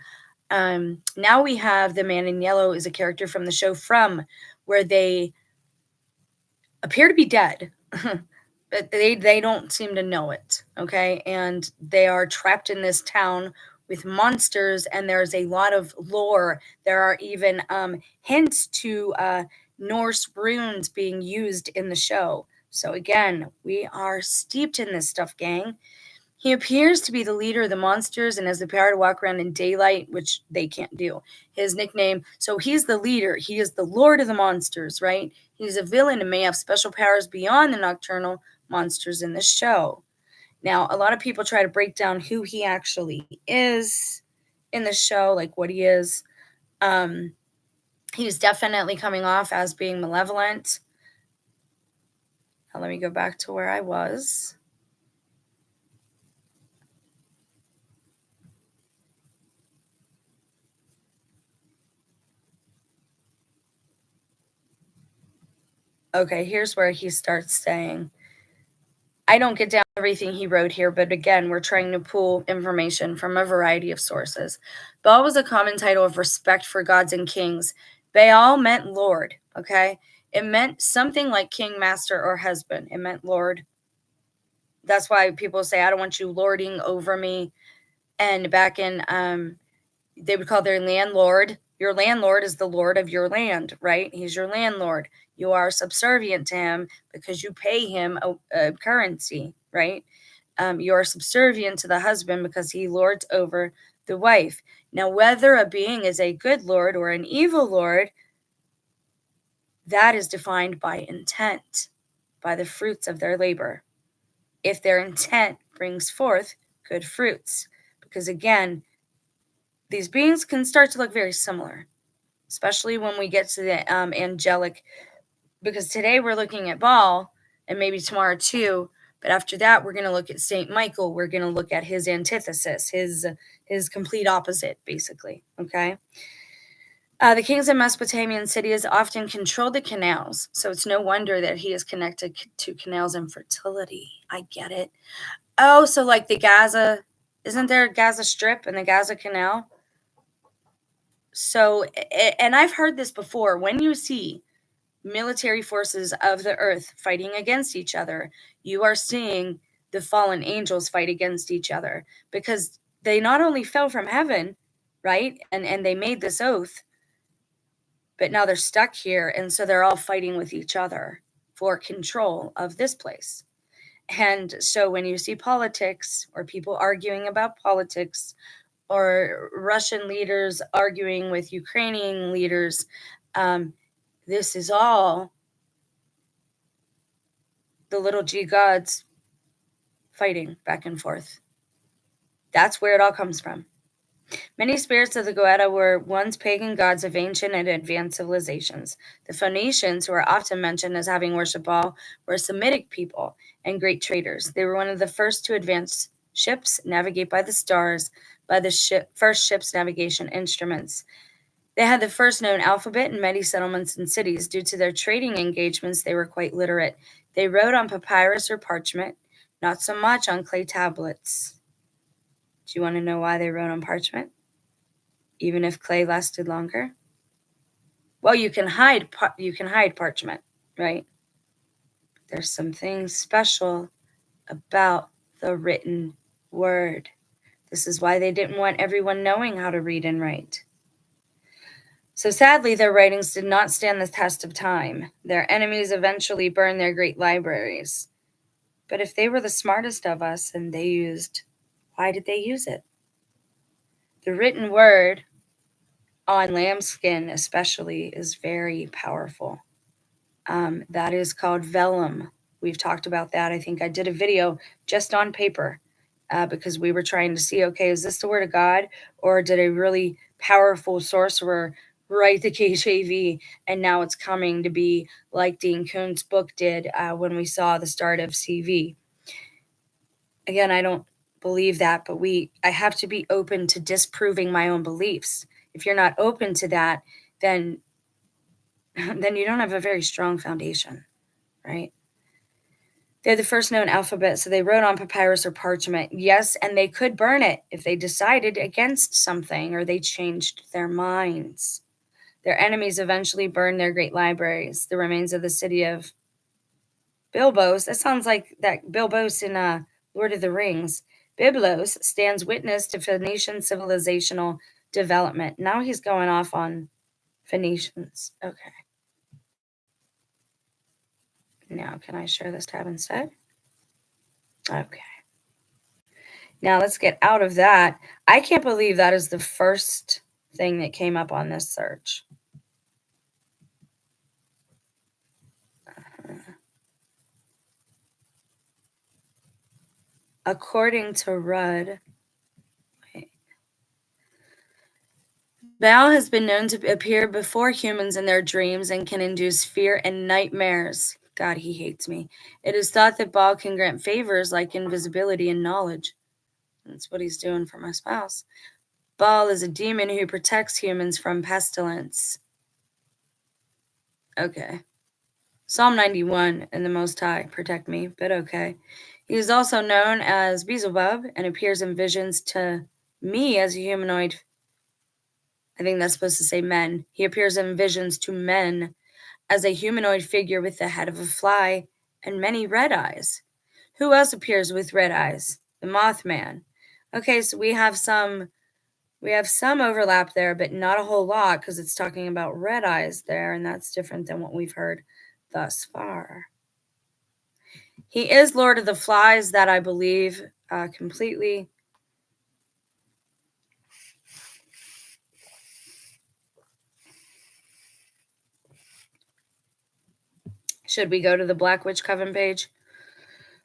Now we have the man in yellow is a character from the show From, where they appear to be dead, but they don't seem to know it, okay? And they are trapped in this town with monsters, and there's a lot of lore. There are even hints to Norse runes being used in the show. So again, we are steeped in this stuff, gang. He appears to be the leader of the monsters and has the power to walk around in daylight, which they can't do. His nickname, so he's the leader. He is the lord of the monsters, right? He's a villain and may have special powers beyond the nocturnal monsters in the show. Now, a lot of people try to break down who he actually is in the show, like what he is. He's definitely coming off as being malevolent. Now, let me go back to where I was. Okay, here's where he starts saying, I don't get down everything he wrote here, but again, we're trying to pull information from a variety of sources. Baal was a common title of respect for gods and kings. Baal meant Lord, okay? It meant something like king, master, or husband. It meant Lord. That's why people say, I don't want you lording over me. And back in, they would call their landlord. Your landlord is the lord of your land, right? He's your landlord. You are subservient to him because you pay him a currency, right? You are subservient to the husband because he lords over the wife. Now, whether a being is a good lord or an evil lord, that is defined by intent, by the fruits of their labor. If their intent brings forth good fruits, because again, these beings can start to look very similar, especially when we get to the angelic, because today we're looking at Baal and maybe tomorrow too, but after that we're going to look at Saint Michael. We're going to look at his antithesis, his complete opposite, basically, okay? The kings of Mesopotamian cities often controlled the canals, so it's no wonder that he is connected to canals and fertility. I get it. Oh, so like the Gaza, isn't there a Gaza Strip and the Gaza Canal? So, and I've heard this before, when you see military forces of the earth fighting against each other, you are seeing the fallen angels fight against each other, because they not only fell from heaven, right? And they made this oath, but now they're stuck here. And so they're all fighting with each other for control of this place. And so when you see politics or people arguing about politics, or Russian leaders arguing with Ukrainian leaders, this is all the little g gods fighting back and forth. That's where it all comes from. Many spirits of the Goetta were once pagan gods of ancient and advanced civilizations. The Phoenicians, who are often mentioned as having worshipped Baal, were a Semitic people and great traders. They were one of the first to advance ships, navigate by the stars, by the first ship's navigation instruments. They had the first known alphabet in many settlements and cities. Due to their trading engagements, they were quite literate. They wrote on papyrus or parchment, not so much on clay tablets. Do you want to know why they wrote on parchment? Even if clay lasted longer? Well, you can hide parchment, right? There's some things special about the written word. This is why they didn't want everyone knowing how to read and write. So sadly, their writings did not stand the test of time. Their enemies eventually burned their great libraries. But if they were the smartest of us and they used, why did they use it? The written word on lambskin especially is very powerful. That is called vellum. We've talked about that. I think I did a video just on paper because we were trying to see, okay, is this the word of God, or did a really powerful sorcerer write the KJV and now it's coming to be like Dean Koontz' book did when we saw the start of CV? Again, I don't believe that, but I have to be open to disproving my own beliefs. If you're not open to that, then you don't have a very strong foundation, right? They're the first known alphabet, so they wrote on papyrus or parchment. Yes, and they could burn it if they decided against something or they changed their minds. Their enemies eventually burned their great libraries. The remains of the city of Bilbos, that sounds like that Bilbos in Lord of the Rings. Byblos stands witness to Phoenician civilizational development. Now he's going off on Phoenicians. Okay. Now, can I share this tab instead? Okay. Now, let's get out of that. I can't believe that is the first thing that came up on this search. According to Rudd, Baal has been known to appear before humans in their dreams and can induce fear and nightmares. God, he hates me. It is thought that Baal can grant favors like invisibility and knowledge. That's what he's doing for my spouse. Baal is a demon who protects humans from pestilence. Okay. Psalm 91, and the Most High protect me, but okay. He is also known as Beelzebub and appears in visions to me as a humanoid. I think that's supposed to say men. He appears in visions to men as a humanoid figure with the head of a fly and many red eyes. Who else appears with red eyes? The Mothman. Okay, so we have some overlap there, but not a whole lot because it's talking about red eyes there, and that's different than what we've heard thus far. He is Lord of the Flies, that I believe completely. Should we go to the Black Witch Coven page?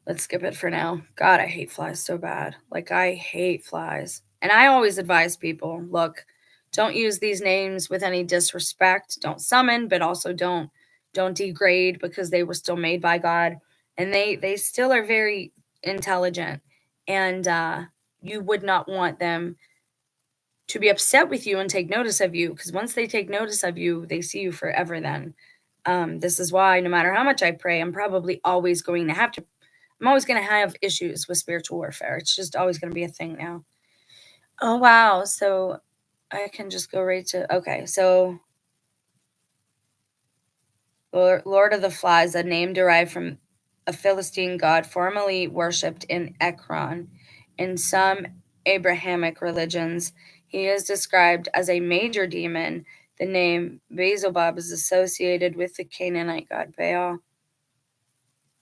Let's skip it for now. God, I hate flies so bad. Like, I hate flies. And I always advise people, look, don't use these names with any disrespect. Don't summon, but also don't degrade, because they were still made by God. And they still are very intelligent. And you would not want them to be upset with you and take notice of you, because once they take notice of you, they see you forever then. This is why no matter how much I pray, I'm always going to have issues with spiritual warfare. It's just always going to be a thing now. Oh, wow. So I can just go right to, okay. So Lord of the Flies, a name derived from a Philistine god formerly worshipped in Ekron. In some Abrahamic religions, he is described as a major demon. The name Beelzebub is associated with the Canaanite god Baal.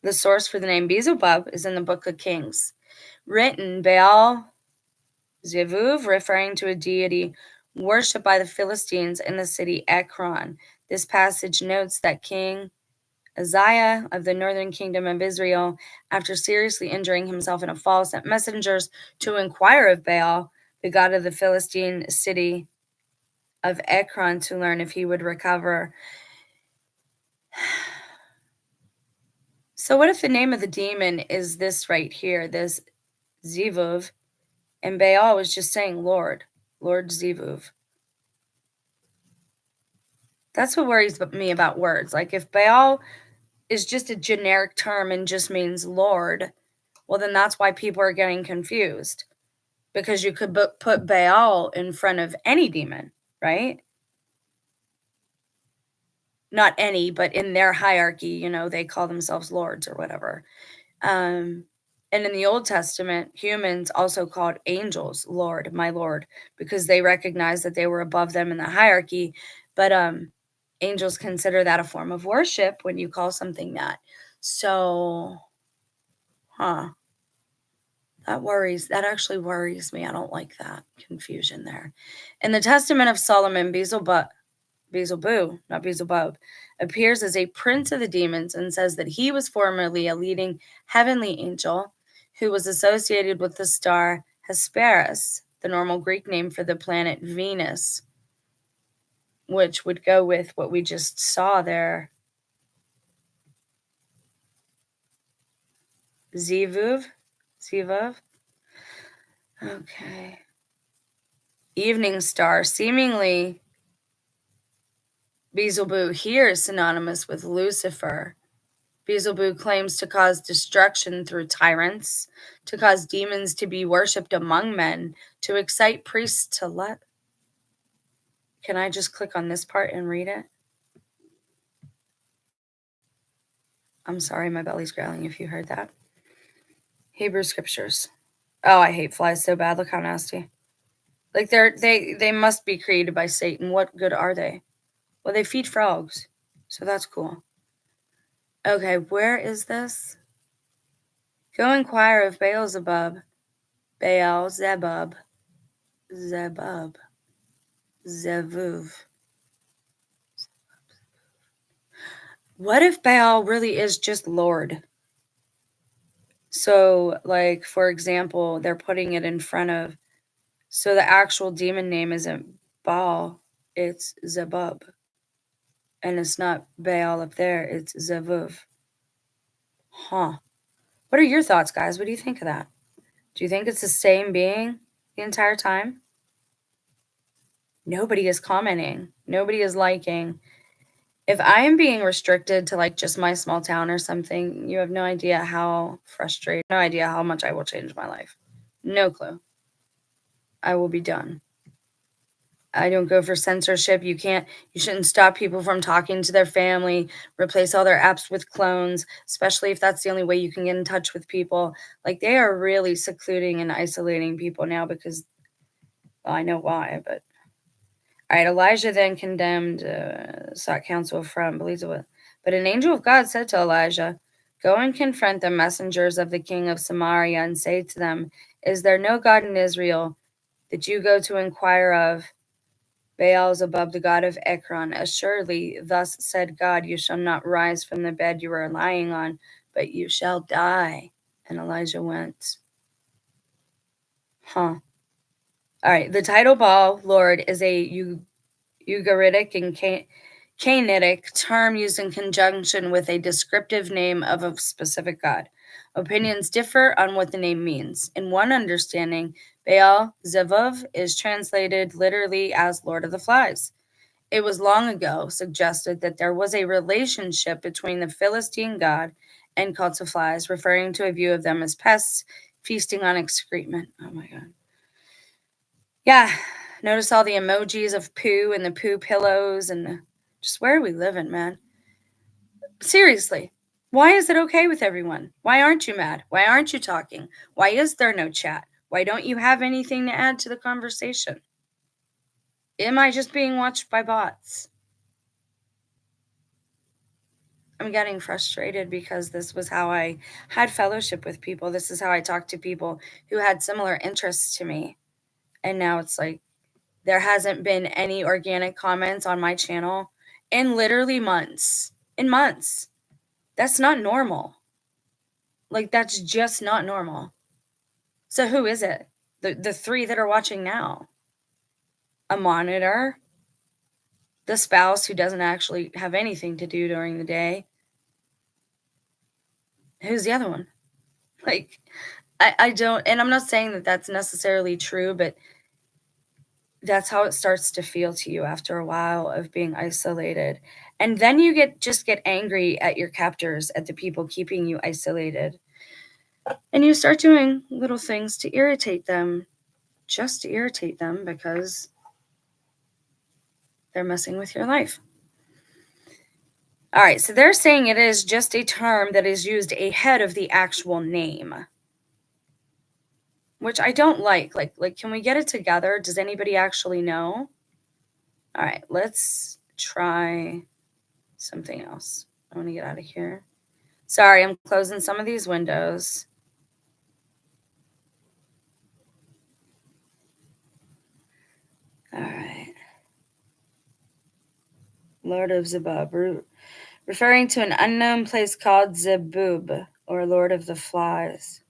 The source for the name Beelzebub is in the Book of Kings. Written Baal Zevuv, referring to a deity worshipped by the Philistines in the city Ekron. This passage notes that King Uzziah of the northern kingdom of Israel, after seriously injuring himself in a fall, sent messengers to inquire of Baal, the god of the Philistine city of Ekron, to learn if he would recover. So what if the name of the demon is this right here, this Zivuv, and Baal was just saying Lord Zivuv? That's what worries me about words. Like if Baal is just a generic term and just means Lord, well, then that's why people are getting confused, because you could put Baal in front of any demon, right? Not any, but in their hierarchy, they call themselves lords or whatever. And in the Old Testament, humans also called angels Lord, my Lord, because they recognized that they were above them in the hierarchy. But angels consider that a form of worship when you call something that. So, that actually worries me. I don't like that confusion there. In the Testament of Solomon, Beelzebub, appears as a prince of the demons and says that he was formerly a leading heavenly angel who was associated with the star Hesperus, the normal Greek name for the planet Venus, which would go with what we just saw there. Zivuv? Okay. Evening star, seemingly Beelzebub here is synonymous with Lucifer. Beelzebub claims to cause destruction through tyrants, to cause demons to be worshipped among men, to excite priests to let. Can I just click on this part and read it? I'm sorry, my belly's growling if you heard that. Hebrew scriptures. Oh, I hate flies so bad. Look how nasty. Like they must be created by Satan. What good are they? Well, they feed frogs, so that's cool. Okay, where is this? Go inquire of Beelzebub, Zebub, Zevuv. What if Baal really is just Lord? So, like, for example, they're putting it in front of, so the actual demon name isn't Baal, it's Zebub. And it's not Baal up there, it's Zevuv. Huh. What are your thoughts, guys? What do you think of that? Do you think it's the same being the entire time? Nobody is commenting. Nobody is liking. If I am being restricted to like just my small town or something, you have no idea how frustrated, no idea how much I will change my life. No clue. I will be done. I don't go for censorship. You shouldn't stop people from talking to their family, replace all their apps with clones, especially if that's the only way you can get in touch with people. Like they are really secluding and isolating people now because, well, I know why, but all right, Elijah then sought counsel from Beelzebub. But an angel of God said to Elijah, go and confront the messengers of the king of Samaria and say to them, is there no God in Israel that you go to inquire of? Beelzebub, the god of Ekron. Assuredly, thus said God, you shall not rise from the bed you are lying on, but you shall die. And Elijah went. All right, the title Baal, Lord, is a Ugaritic and Canaanitic term used in conjunction with a descriptive name of a specific god. Opinions differ on what the name means. In one understanding, Baal Zevuv is translated literally as Lord of the Flies. It was long ago suggested that there was a relationship between the Philistine god and cults of flies, referring to a view of them as pests feasting on excrement. Oh my God. Yeah, notice all the emojis of poo and the poo pillows and just where are we living, man? Seriously, why is it okay with everyone? Why aren't you mad? Why aren't you talking? Why is there no chat? Why don't you have anything to add to the conversation? Am I just being watched by bots? I'm getting frustrated because this was how I had fellowship with people. This is how I talked to people who had similar interests to me. And now it's like there hasn't been any organic comments on my channel in literally months. In months. That's not normal. Like, that's just not normal. So who is it? The three that are watching now. A monitor, the spouse who doesn't actually have anything to do during the day. Who's the other one? Like, I don't, and I'm not saying that that's necessarily true, but that's how it starts to feel to you after a while of being isolated. And then you get angry at your captors, at the people keeping you isolated. And you start doing little things to irritate them, just to irritate them because they're messing with your life. All right, so they're saying it is just a term that is used ahead of the actual name, which I don't like. Like, can we get it together? Does anybody actually know? All right, let's try something else. I want to get out of here. Sorry, I'm closing some of these windows. All right. Lord of Zebub, referring to an unknown place called Zebub, or Lord of the Flies.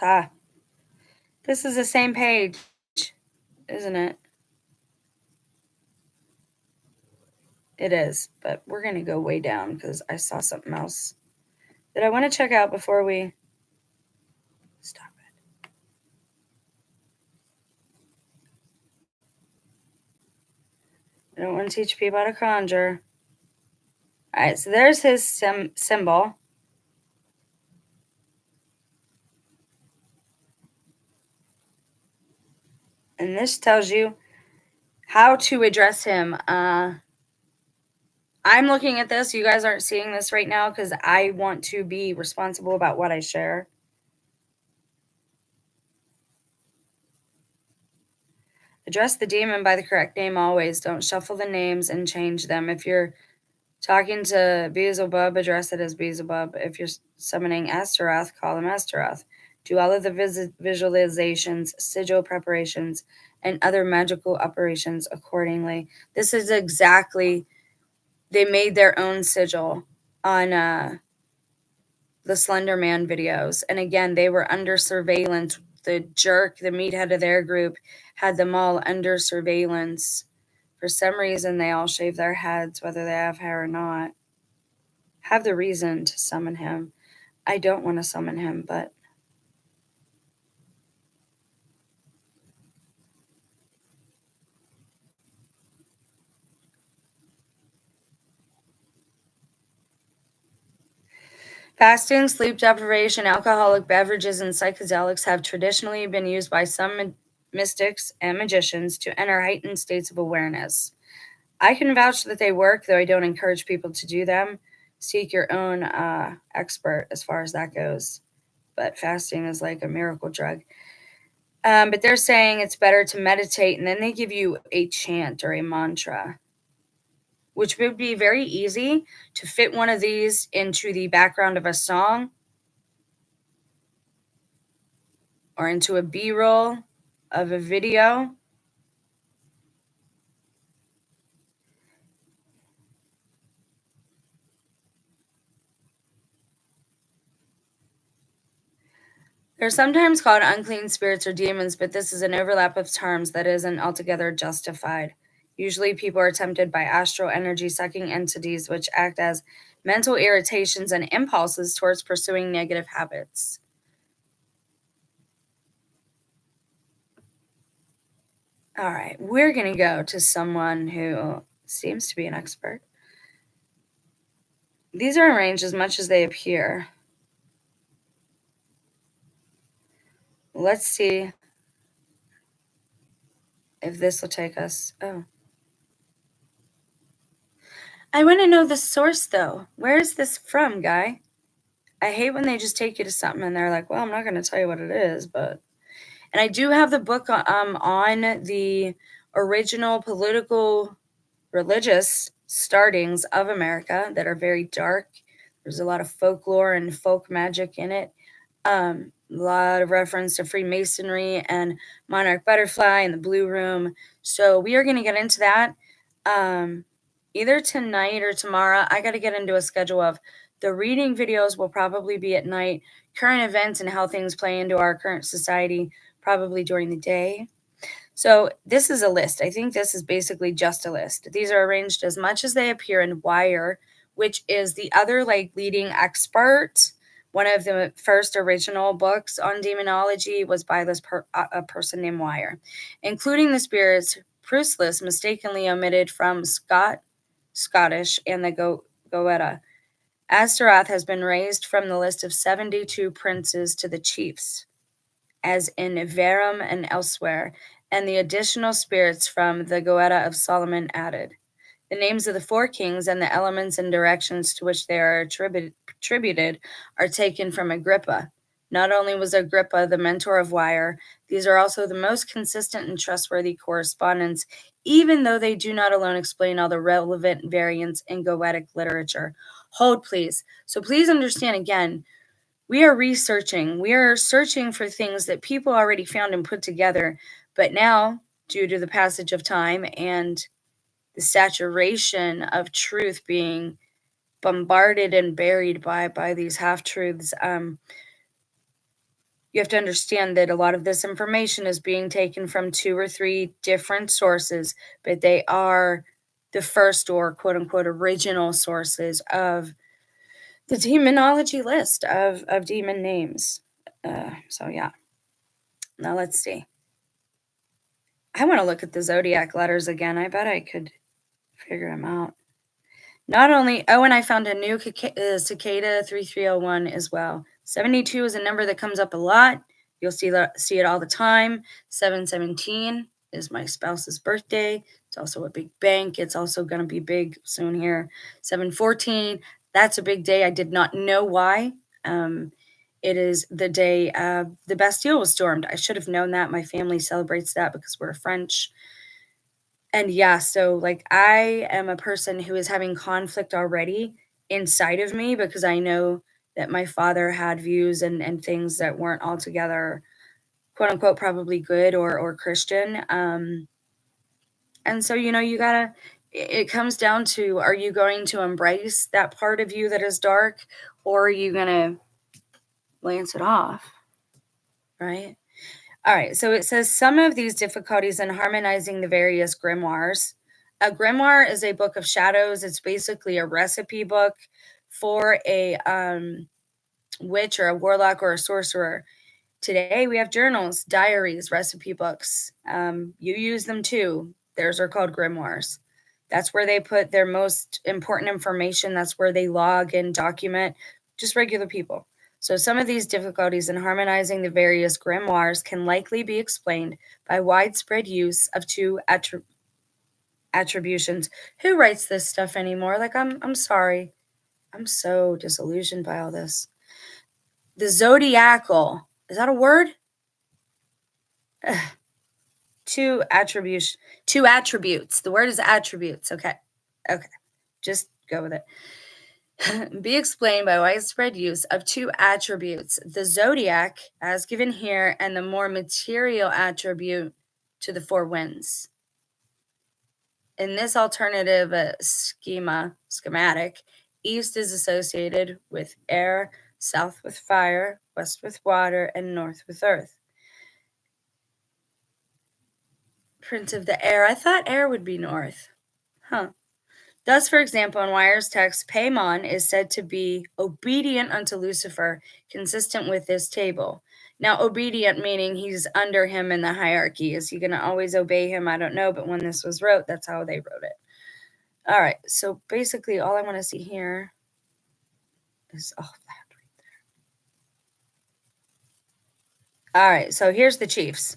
Ah, this is the same page, isn't it? It is, but we're going to go way down because I saw something else that I want to check out before we stop it. I don't want to teach people how to conjure. All right, so there's his symbol. And this tells you how to address him. I'm looking at this. You guys aren't seeing this right now because I want to be responsible about what I share. Address the demon by the correct name always. Don't shuffle the names and change them. If you're talking to Beelzebub, address it as Beelzebub. If you're summoning Astaroth, call him Astaroth. Do all of the visualizations, sigil preparations, and other magical operations accordingly. This is exactly, they made their own sigil on the Slender Man videos. And again, they were under surveillance. The jerk, the meathead of their group, had them all under surveillance. For some reason, they all shave their heads, whether they have hair or not. Have the reason to summon him. I don't want to summon him, but fasting, sleep deprivation, alcoholic beverages, and psychedelics have traditionally been used by some mystics and magicians to enter heightened states of awareness. I can vouch that they work, though I don't encourage people to do them. Seek your own expert as far as that goes. But fasting is like a miracle drug. But they're saying it's better to meditate, and then they give you a chant or a mantra, which would be very easy to fit one of these into the background of a song or into a B-roll of a video. They're sometimes called unclean spirits or demons, but this is an overlap of terms that isn't altogether justified. Usually, people are tempted by astral energy sucking entities, which act as mental irritations and impulses towards pursuing negative habits. All right, we're going to go to someone who seems to be an expert. These are arranged as much as they appear. Let's see if this will take us. Oh. I want to know the source, though. Where is this from, guy? I hate when they just take you to something and they're like, well, I'm not going to tell you what it is, but. And I do have the book on the original political religious startings of America that are very dark. There's a lot of folklore and folk magic in it. A lot of reference to Freemasonry and Monarch Butterfly and the Blue Room. So we are going to get into that. either tonight or tomorrow. I got to get into a schedule of the reading videos will probably be at night, current events and how things play into our current society probably during the day. So this is a list. I think this is basically just a list. These are arranged as much as they appear in Wire, which is the other like leading expert. One of the first original books on demonology was by this a person named Wire, including the spirits Proust list mistakenly omitted from Scottish and the Goetta. Astaroth has been raised from the list of 72 princes to the chiefs, as in Verum and elsewhere, and the additional spirits from the Goetta of Solomon added. The names of the four kings and the elements and directions to which they are attributed are taken from Agrippa. Not only was Agrippa the mentor of Wire, these are also the most consistent and trustworthy correspondence, even though they do not alone explain all the relevant variants in Goetic literature. Hold, please. So please understand again, we are researching. We are searching for things that people already found and put together. But now, due to the passage of time and the saturation of truth being bombarded and buried by these half-truths, you have to understand that a lot of this information is being taken from 2 or 3 different sources, but they are the first or quote-unquote original sources of the demonology list of demon names. So yeah. Now let's see. I want to look at the zodiac letters again. I bet I could figure them out. Not only, and I found a new cicada 3301 as well. 72 is a number that comes up a lot. You'll see it all the time. 717 is my spouse's birthday. It's also a big bank. It's also going to be big soon here. 714, that's a big day. I did not know why. It is the day the Bastille was stormed. I should have known that. My family celebrates that because we're French. And yeah, so like I am a person who is having conflict already inside of me because I know that my father had views and things that weren't altogether quote unquote probably good or Christian. And so, you gotta, it comes down to, are you going to embrace that part of you that is dark, or are you gonna lance it off? Right? All right, so it says some of these difficulties in harmonizing the various grimoires. A grimoire is a book of shadows. It's basically a recipe book for a witch or a warlock or a sorcerer. Today we have journals, diaries, recipe books. You use them too. Theirs are called grimoires. That's where they put their most important information. That's where they log and document just regular people. So some of these difficulties in harmonizing the various grimoires can likely be explained by widespread use of 2 attributions. Who writes this stuff anymore? Like, I'm sorry. I'm so disillusioned by all this. The zodiacal. Is that a word? 2 attributes. The word is attributes. Okay. Just go with it. Be explained by widespread use of 2 attributes, the zodiac, as given here, and the more material attribute to the 4 winds. In this alternative schematic, east is associated with air, south with fire, west with water, and north with earth. Prince of the air. I thought air would be north. Huh. Thus, for example, in Wire's text, Paimon is said to be obedient unto Lucifer, consistent with this table. Now, obedient meaning he's under him in the hierarchy. Is he going to always obey him? I don't know, but when this was wrote, that's how they wrote it. All right, so basically all I want to see here is all that right there. All right, so here's the chiefs.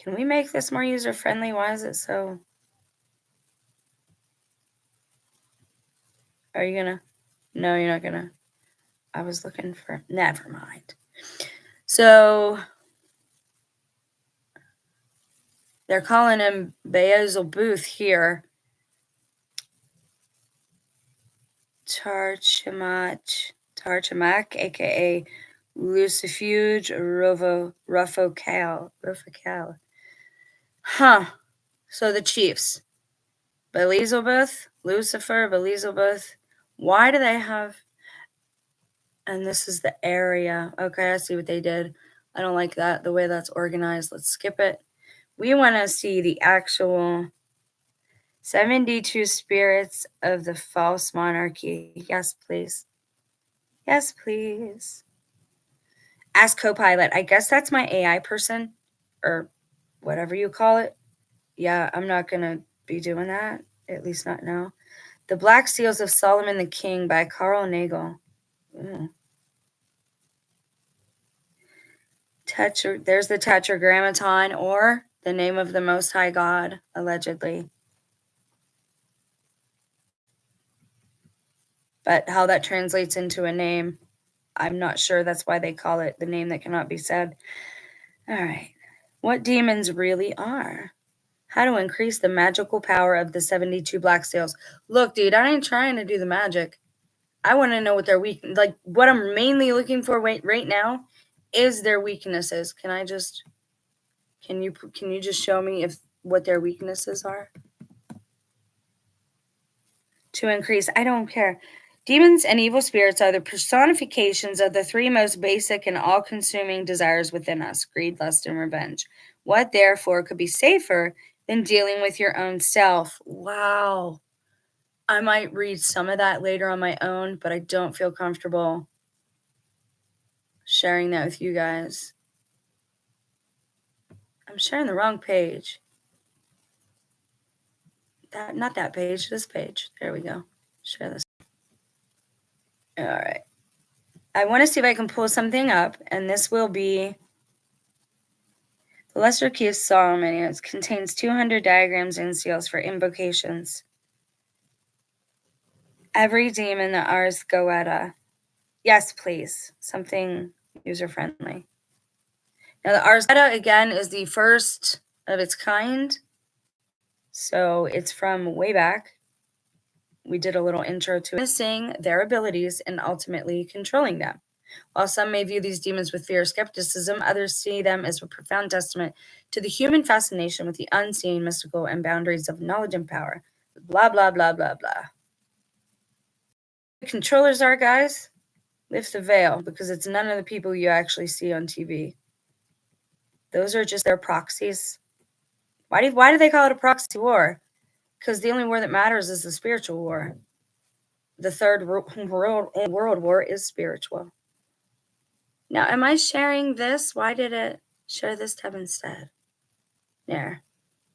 Can we make this more user-friendly? Why is it so... Are you gonna? No, you're not gonna. I was looking for. Never mind. So they're calling him Beelzebub here. Tarchamak, aka Lucifuge Rufocal. Huh. So the chiefs. Beelzebub, Lucifer, Beelzebub. Why do they have... And this is the area. Okay, I see what they did. I don't like that, the way that's organized. Let's skip it. We want to see the actual 72 spirits of the false monarchy. Yes, please. Yes, please. Ask Copilot. I guess that's my AI person, or whatever you call it. Yeah, I'm not going to be doing that, at least not now. The Black Seals of Solomon the King by Carl Nagel. There's the Tetragrammaton, or the name of the Most High God, allegedly. But how that translates into a name, I'm not sure. That's why they call it the name that cannot be said. All right. What demons really are. How to increase the magical power of the 72 black seals. Look, dude, I ain't trying to do the magic. I want to know what their what I'm mainly looking for right now is their weaknesses. Can you just show me what their weaknesses are? To increase, I don't care. Demons and evil spirits are the personifications of the three most basic and all-consuming desires within us: greed, lust, and revenge. What, therefore, could be safer than dealing with your own self? Wow. I might read some of that later on my own, but I don't feel comfortable sharing that with you guys. I'm sharing the wrong page. Not that page, this page. There we go. Share this. All right. I want to see if I can pull something up, and this will be the Lesser Key of Solomon. It contains 200 diagrams and seals for invocations. Every demon that Ars Goetta. Yes, please. Something user-friendly. Now, the Ars Goetta, again, is the first of its kind. So it's from way back. We did a little intro to missing their abilities and ultimately controlling them. While some may view these demons with fear or skepticism, others see them as a profound testament to the human fascination with the unseen, mystical, and boundaries of knowledge and power. Blah, blah, blah, blah, blah. The controllers are, guys, lift the veil, because it's none of the people you actually see on TV. Those are just their proxies. Why do they call it a proxy war? Because the only war that matters is the spiritual war. The third world war is spiritual. Now, am I sharing this? Why did it share this tab instead? There.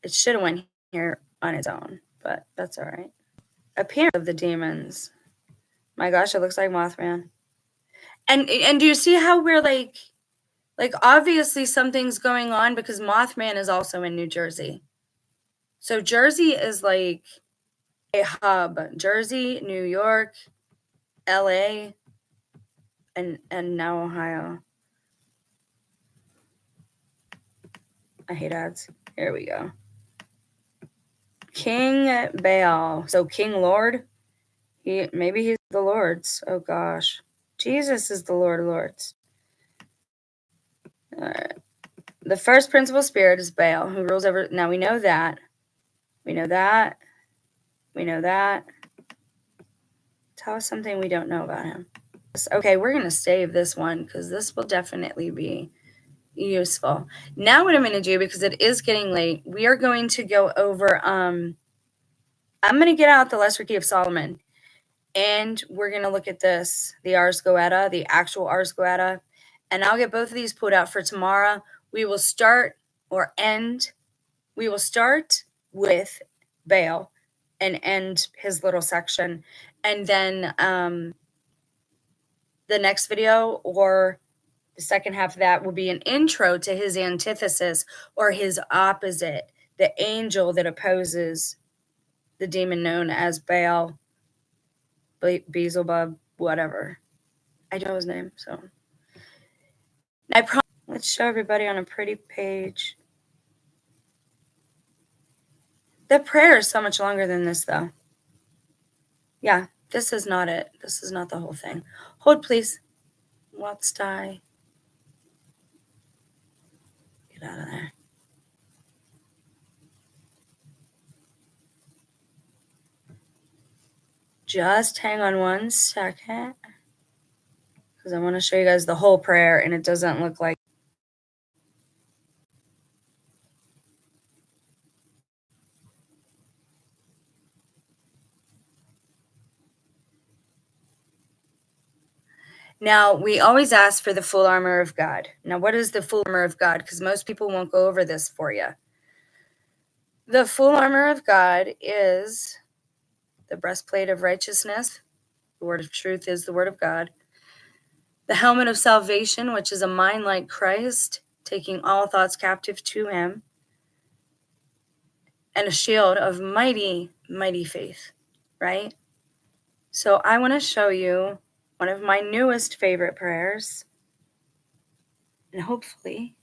It should have went here on its own, but that's all right. Appearance of the demons. My gosh, it looks like Mothman. And do you see how we're like obviously something's going on, because Mothman is also in New Jersey. So Jersey is like a hub. Jersey, New York, LA, and now Ohio. I hate ads. Here we go. King Bael. So King Lord. Maybe he's the Lord's. Oh gosh. Jesus is the Lord of Lords. All right. The first principal spirit is Baal, who rules over. Now we know that. We know that. We know that. Tell us something we don't know about him. Okay, we're going to save this one because this will definitely be useful. Now what I'm going to do, because it is getting late, we are going to go over, I'm going to get out the Lesser Key of Solomon, and we're going to look at this, the Ars Goetta, the actual Ars Goetta, and I'll get both of these pulled out for tomorrow. We will start with Bael and end his little section, and then the next video, or the second half of that, will be an intro to his antithesis, or his opposite, the angel that opposes the demon known as Baal, Beelzebub, whatever. I know his name, so. Let's show everybody on a pretty page. The prayer is so much longer than this, though. Yeah, this is not it. This is not the whole thing. Hold, please. Let's die. Get out of there. Just hang on one second, because I want to show you guys the whole prayer, and it doesn't look like. Now, we always ask for the full armor of God. Now, what is the full armor of God? Because most people won't go over this for you. The full armor of God is the breastplate of righteousness. The word of truth is the word of God. The helmet of salvation, which is a mind like Christ, taking all thoughts captive to him. And a shield of mighty, mighty faith, right? So I want to show you one of my newest favorite prayers. And hopefully,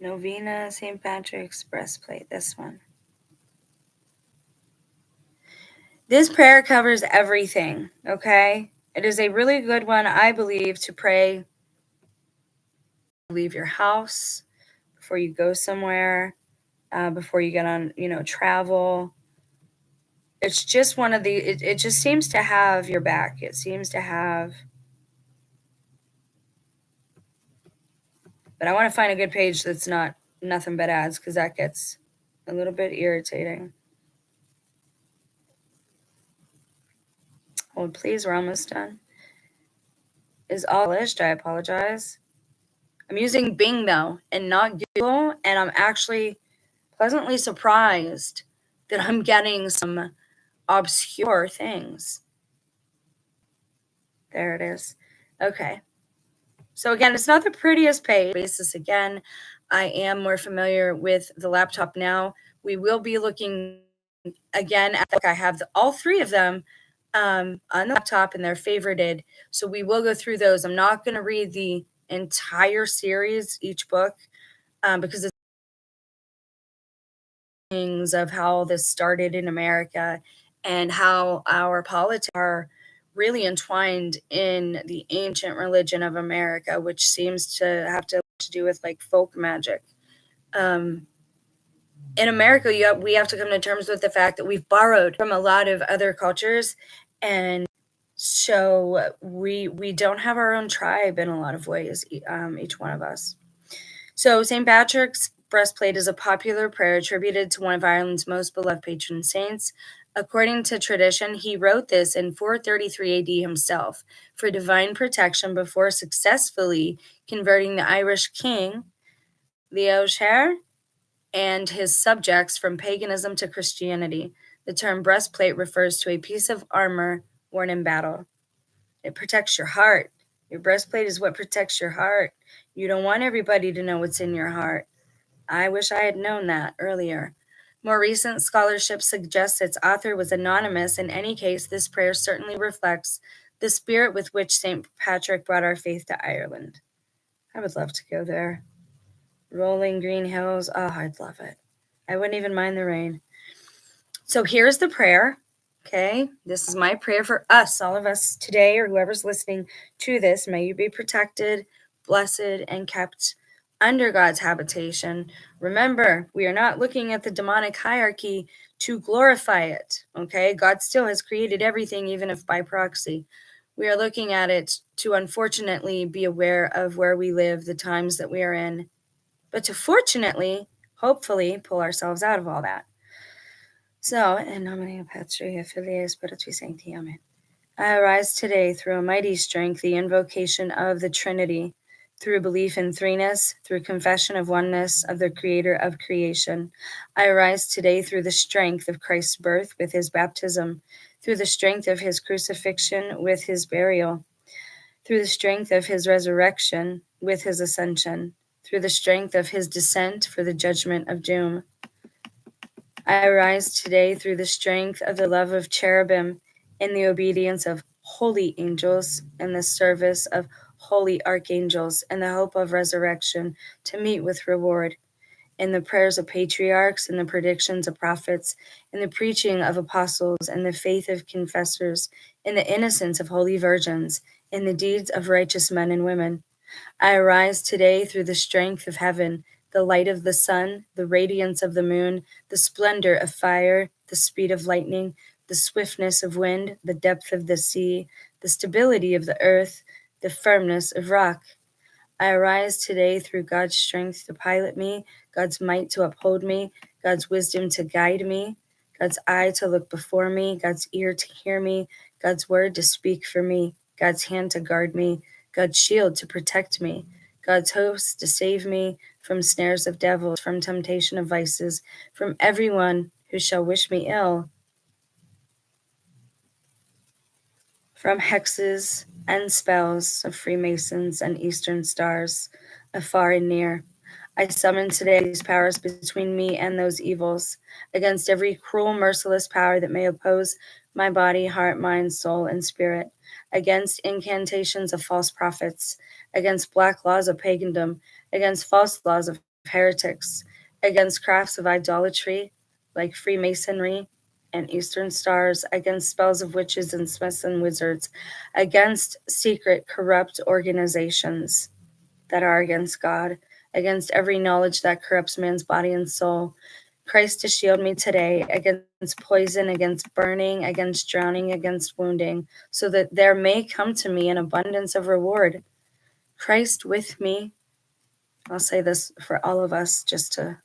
Novena, St. Patrick's breastplate, this one. This prayer covers everything, okay? It is a really good one, I believe, to pray. Leave your house, before you go somewhere, before you get on, travel. It's just one of the, it just seems to have your back. It seems to have, but I want to find a good page that's not nothing but ads, because that gets a little bit irritating. Hold, please, we're almost done. Is all published, I apologize. I'm using Bing, though, and not Google, and I'm actually pleasantly surprised that I'm getting some obscure things. There it is. Okay. So again, it's not the prettiest page. Basis again, I am more familiar with the laptop now. We will be looking again at, I have all three of them on the laptop, and they're favorited. So we will go through those. I'm not going to read the entire series, each book, because it's things of how this started in America and how our politics are really entwined in the ancient religion of America, which seems to have to do with like folk magic. In America, we have to come to terms with the fact that we've borrowed from a lot of other cultures, and so we don't have our own tribe in a lot of ways, each one of us. So St. Patrick's breastplate is a popular prayer attributed to one of Ireland's most beloved patron saints. According to tradition, he wrote this in 433 AD himself for divine protection before successfully converting the Irish king, Leochair, and his subjects from paganism to Christianity. The term breastplate refers to a piece of armor worn in battle. It protects your heart. Your breastplate is what protects your heart. You don't want everybody to know what's in your heart. I wish I had known that earlier. More recent scholarship suggests its author was anonymous. In any case, this prayer certainly reflects the spirit with which St. Patrick brought our faith to Ireland. I would love to go there. Rolling green hills. Oh, I'd love it. I wouldn't even mind the rain. So here's the prayer. Okay, this is my prayer for us, all of us today, or whoever's listening to this. May you be protected, blessed, and kept under God's habitation. Remember, we are not looking at the demonic hierarchy to glorify it. Okay, God still has created everything, even if by proxy. We are looking at it to unfortunately be aware of where we live, the times that we are in, but to fortunately, hopefully, pull ourselves out of all that. So, in nomine Patri et Filii Spiritui Sancti, Amen. I arise today through a mighty strength, the invocation of the Trinity, through belief in threeness, through confession of oneness of the Creator of creation. I arise today through the strength of Christ's birth with his baptism, through the strength of his crucifixion with his burial, through the strength of his resurrection with his ascension, through the strength of his descent for the judgment of doom. I arise today through the strength of the love of cherubim, in the obedience of holy angels, in the service of holy archangels, in the hope of resurrection, to meet with reward, in the prayers of patriarchs, in the predictions of prophets, in the preaching of apostles, in the faith of confessors, in the innocence of holy virgins, in the deeds of righteous men and women. I arise today through the strength of heaven, the light of the sun, the radiance of the moon, the splendor of fire, the speed of lightning, the swiftness of wind, the depth of the sea, the stability of the earth, the firmness of rock. I arise today through God's strength to pilot me, God's might to uphold me, God's wisdom to guide me, God's eye to look before me, God's ear to hear me, God's word to speak for me, God's hand to guard me, God's shield to protect me, God's host to save me from snares of devils, from temptation of vices, from everyone who shall wish me ill, from hexes and spells of Freemasons and Eastern stars, afar and near. I summon today these powers between me and those evils, against every cruel, merciless power that may oppose my body, heart, mind, soul, and spirit, against incantations of false prophets, against black laws of pagandom, against false laws of heretics, against crafts of idolatry, like Freemasonry and Eastern stars, against spells of witches and smiths and wizards, against secret, corrupt organizations that are against God, against every knowledge that corrupts man's body and soul. Christ to shield me today against poison, against burning, against drowning, against wounding, so that there may come to me an abundance of reward. Christ with me. I'll say this for all of us just to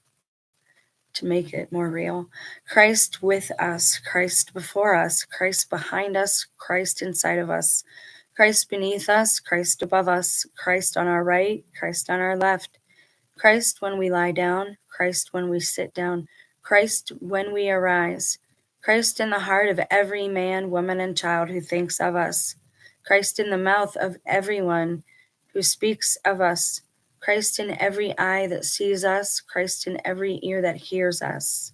make it more real. Christ with us, Christ before us, Christ behind us, Christ inside of us, Christ beneath us, Christ above us, Christ on our right, Christ on our left, Christ when we lie down, Christ when we sit down, Christ when we arise, Christ in the heart of every man, woman, and child who thinks of us, Christ in the mouth of everyone who speaks of us, Christ in every eye that sees us, Christ in every ear that hears us.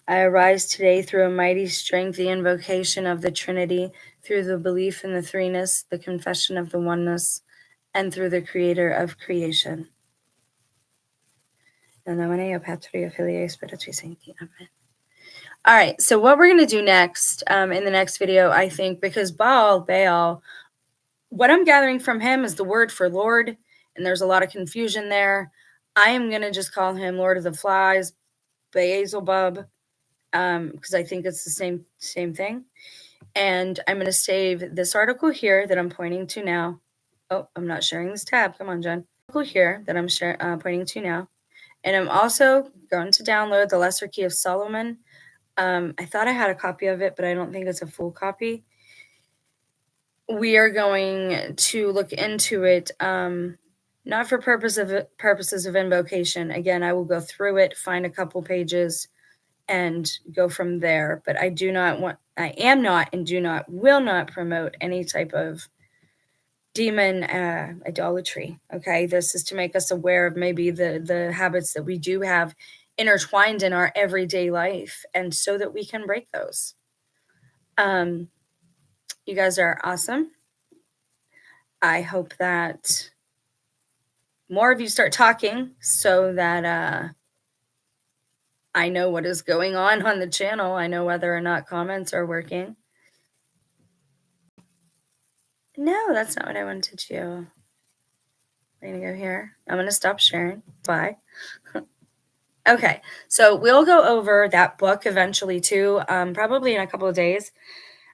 I arise today through a mighty strength, the invocation of the Trinity, through the belief in the threeness, the confession of the oneness, and through the creator of creation. Amen. All right, so what we're going to do next, in the next video, I think, because Bael, what I'm gathering from him is the word for Lord, and there's a lot of confusion there. I am going to just call him Lord of the Flies, Beelzebub, because I think it's the same thing. And I'm going to save this article here that I'm pointing to now. Oh, I'm not sharing this tab. Come on, Jen. Article here that I'm pointing to now. And I'm also going to download the Lesser Key of Solomon. I thought I had a copy of it, but I don't think it's a full copy. We are going to look into it, not for purposes of invocation. Again, I will go through it, find a couple pages, and go from there. But I am not and will not promote any type of demon idolatry. Okay, this is to make us aware of maybe the habits that we do have intertwined in our everyday life, and so that we can break those. You guys are awesome. I hope that more of you start talking so that I know what is going on the channel. I know whether or not comments are working. No, that's not what I wanted to do. We're going to go here. I'm going to stop sharing. Bye. Okay, so we'll go over that book eventually too, probably in a couple of days.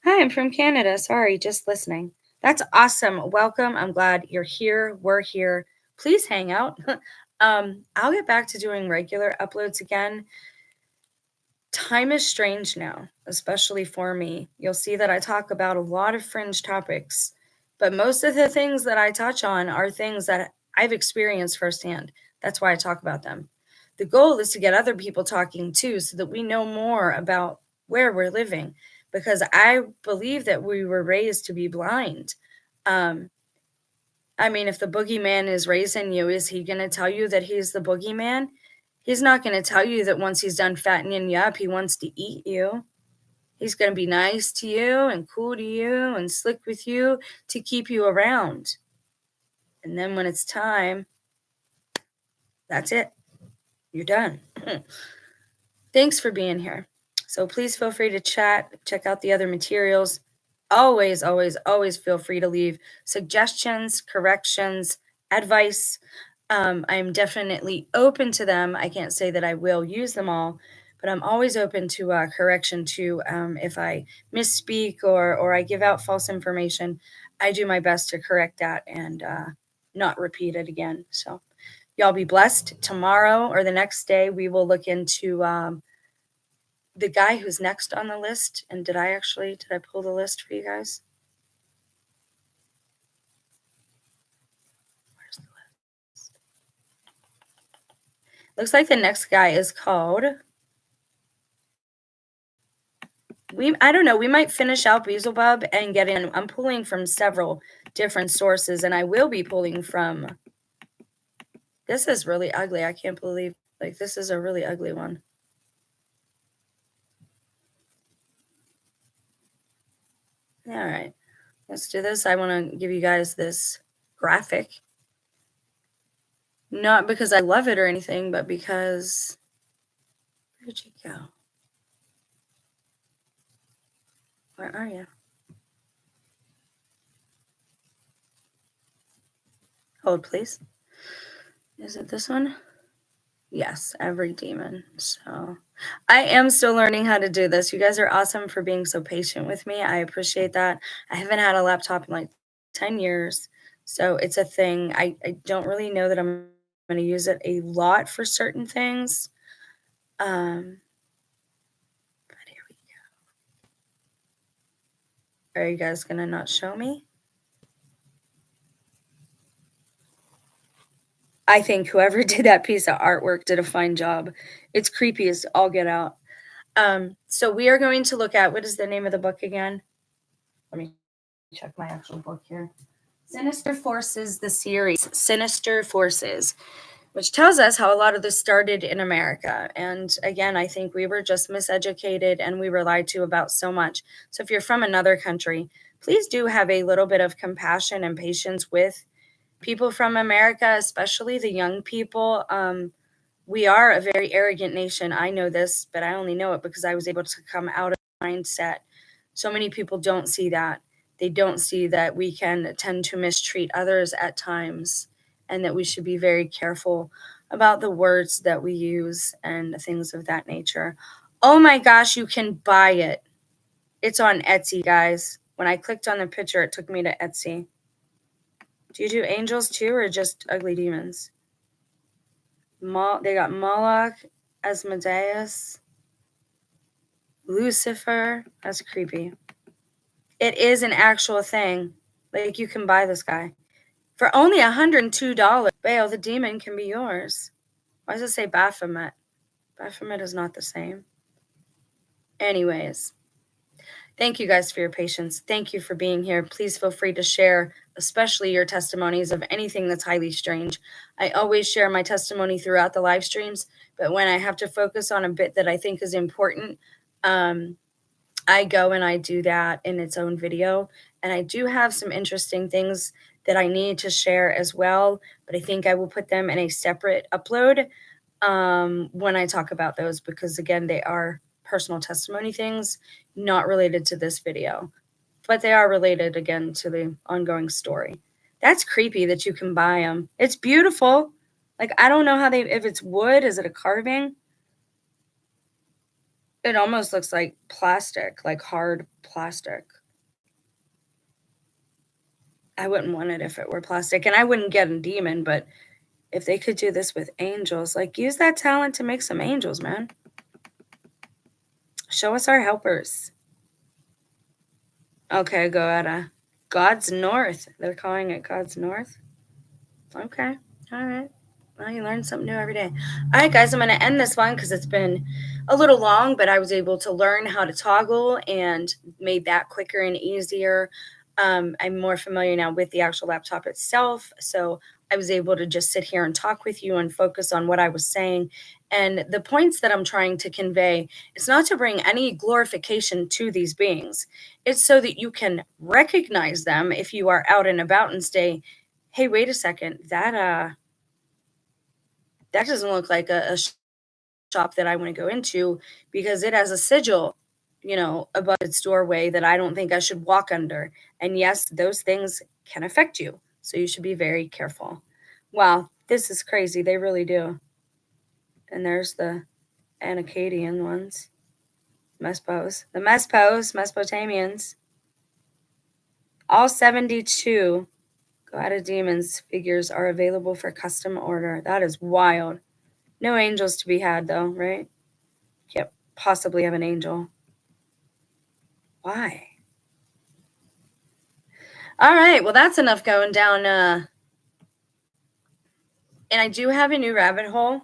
Hi, I'm from Canada. Sorry, just listening. That's awesome. Welcome. I'm glad you're here. We're here. Please hang out. I'll get back to doing regular uploads again. Time is strange now, especially for me. You'll see that I talk about a lot of fringe topics, but most of the things that I touch on are things that I've experienced firsthand. That's why I talk about them. The goal is to get other people talking too, so that we know more about where we're living, because I believe that we were raised to be blind. I mean, if the boogeyman is raising you, is he going to tell you that he's the boogeyman? He's not going to tell you that once he's done fattening you up, he wants to eat you. He's going to be nice to you and cool to you and slick with you to keep you around. And then when it's time, that's it. You're done. Thanks for being here. So please feel free to chat, check out the other materials. Always, always, always feel free to leave suggestions, corrections, advice. I'm definitely open to them. I can't say that I will use them all, but I'm always open to correction too. If I misspeak or I give out false information, I do my best to correct that and not repeat it again. So y'all be blessed. Tomorrow or the next day, we will look into the guy who's next on the list. And did I pull the list for you guys? Where's the list? Looks like the next guy is called, I don't know, we might finish out Beelzebub and get in. I'm pulling from several different sources, and I will be pulling from, this is really ugly. I can't believe, like, this is a really ugly one. All right, let's do this. I want to give you guys this graphic. Not because I love it or anything, but because, where did you go? Where are you? Hold, please. Is it this one? Yes, every demon. So I am still learning how to do this. You guys are awesome for being so patient with me. I appreciate that. I haven't had a laptop in like 10 years. So it's a thing. I don't really know that I'm going to use it a lot for certain things. But here we go. Are you guys going to not show me? I think whoever did that piece of artwork did a fine job. It's creepy as all get out. So we are going to look at, what is the name of the book again? Let me check my actual book here. Sinister Forces, the series, Sinister Forces, which tells us how a lot of this started in America. And again, I think we were just miseducated and we were lied to about so much. So if you're from another country, please do have a little bit of compassion and patience with people from America, especially the young people. We are a very arrogant nation. I know this, but I only know it because I was able to come out of the mindset. So many people don't see that. They don't see that we can tend to mistreat others at times and that we should be very careful about the words that we use and things of that nature. Oh my gosh, you can buy it. It's on Etsy, guys. When I clicked on the picture, it took me to Etsy. Do you do angels too or just ugly demons? They got Moloch, Asmodeus, Lucifer. That's creepy. It is an actual thing. Like, you can buy this guy for only $102. Bael, the demon can be yours. Why does it say Baphomet? Baphomet is not the same. Anyways, thank you guys for your patience. Thank you for being here. Please feel free to share, especially your testimonies of anything that's highly strange. I always share my testimony throughout the live streams, but when I have to focus on a bit that I think is important, I go and I do that in its own video. And I do have some interesting things that I need to share as well, but I think I will put them in a separate upload when I talk about those, because again, they are personal testimony things, not related to this video, but they are related again to the ongoing story. That's creepy that you can buy them. It's beautiful. Like, I don't know how if it's wood, is it a carving? It almost looks like plastic, like hard plastic. I wouldn't want it if it were plastic, and I wouldn't get a demon, but if they could do this with angels, like, use that talent to make some angels, man. Show us our helpers. Okay, go at God's North. They're calling it God's North. Okay, all right. Well, you learn something new every day. All right, guys, I'm going to end this one because it's been a little long, but I was able to learn how to toggle and made that quicker and easier. I'm more familiar now with the actual laptop itself, so I was able to just sit here and talk with you and focus on what I was saying. And the points that I'm trying to convey, it's not to bring any glorification to these beings. It's so that you can recognize them if you are out and about and say, hey, wait a second, that doesn't look like a shop that I want to go into because it has a sigil, above its doorway that I don't think I should walk under. And yes, those things can affect you. So you should be very careful. Wow, this is crazy. They really do. And there's the Anacadian ones. The Mesopotamians. All 72 Go Out of Demons figures are available for custom order. That is wild. No angels to be had, though, right? Can't possibly have an angel. Why? All right, well, that's enough going down. And I do have a new rabbit hole.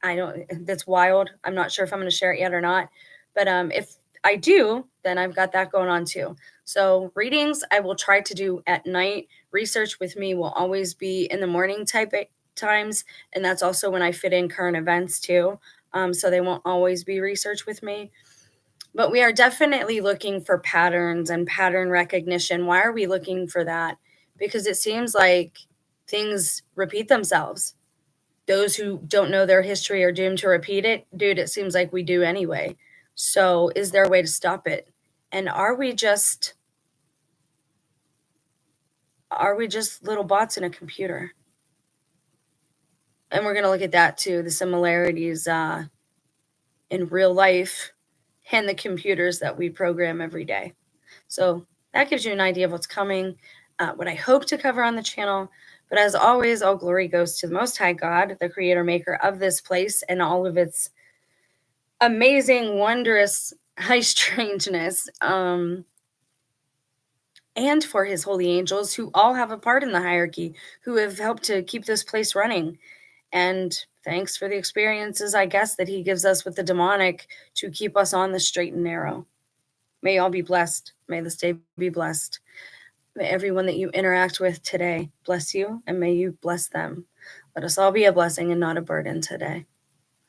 That's wild. I'm not sure if I'm going to share it yet or not. But if I do, then I've got that going on too. So readings, I will try to do at night. Research with me will always be in the morning type times. And that's also when I fit in current events too. So they won't always be research with me. But we are definitely looking for patterns and pattern recognition. Why are we looking for that? Because it seems like things repeat themselves. Those who don't know their history are doomed to repeat it. Dude, it seems like we do anyway. So, is there a way to stop it? And are we just little bots in a computer? And we're going to look at that too, the similarities in real life and the computers that we program every day. So that gives you an idea of what's coming, what I hope to cover on the channel. But as always, all glory goes to the Most High God, the creator maker of this place and all of its amazing, wondrous, high strangeness. And for his holy angels, who all have a part in the hierarchy, who have helped to keep this place running. And thanks for the experiences, I guess, that he gives us with the demonic to keep us on the straight and narrow. May you all be blessed. May this day be blessed. May everyone that you interact with today bless you, and may you bless them. Let us all be a blessing and not a burden today.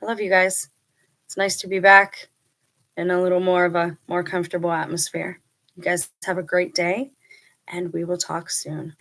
I love you guys. It's nice to be back in a little more of a more comfortable atmosphere. You guys have a great day, and we will talk soon.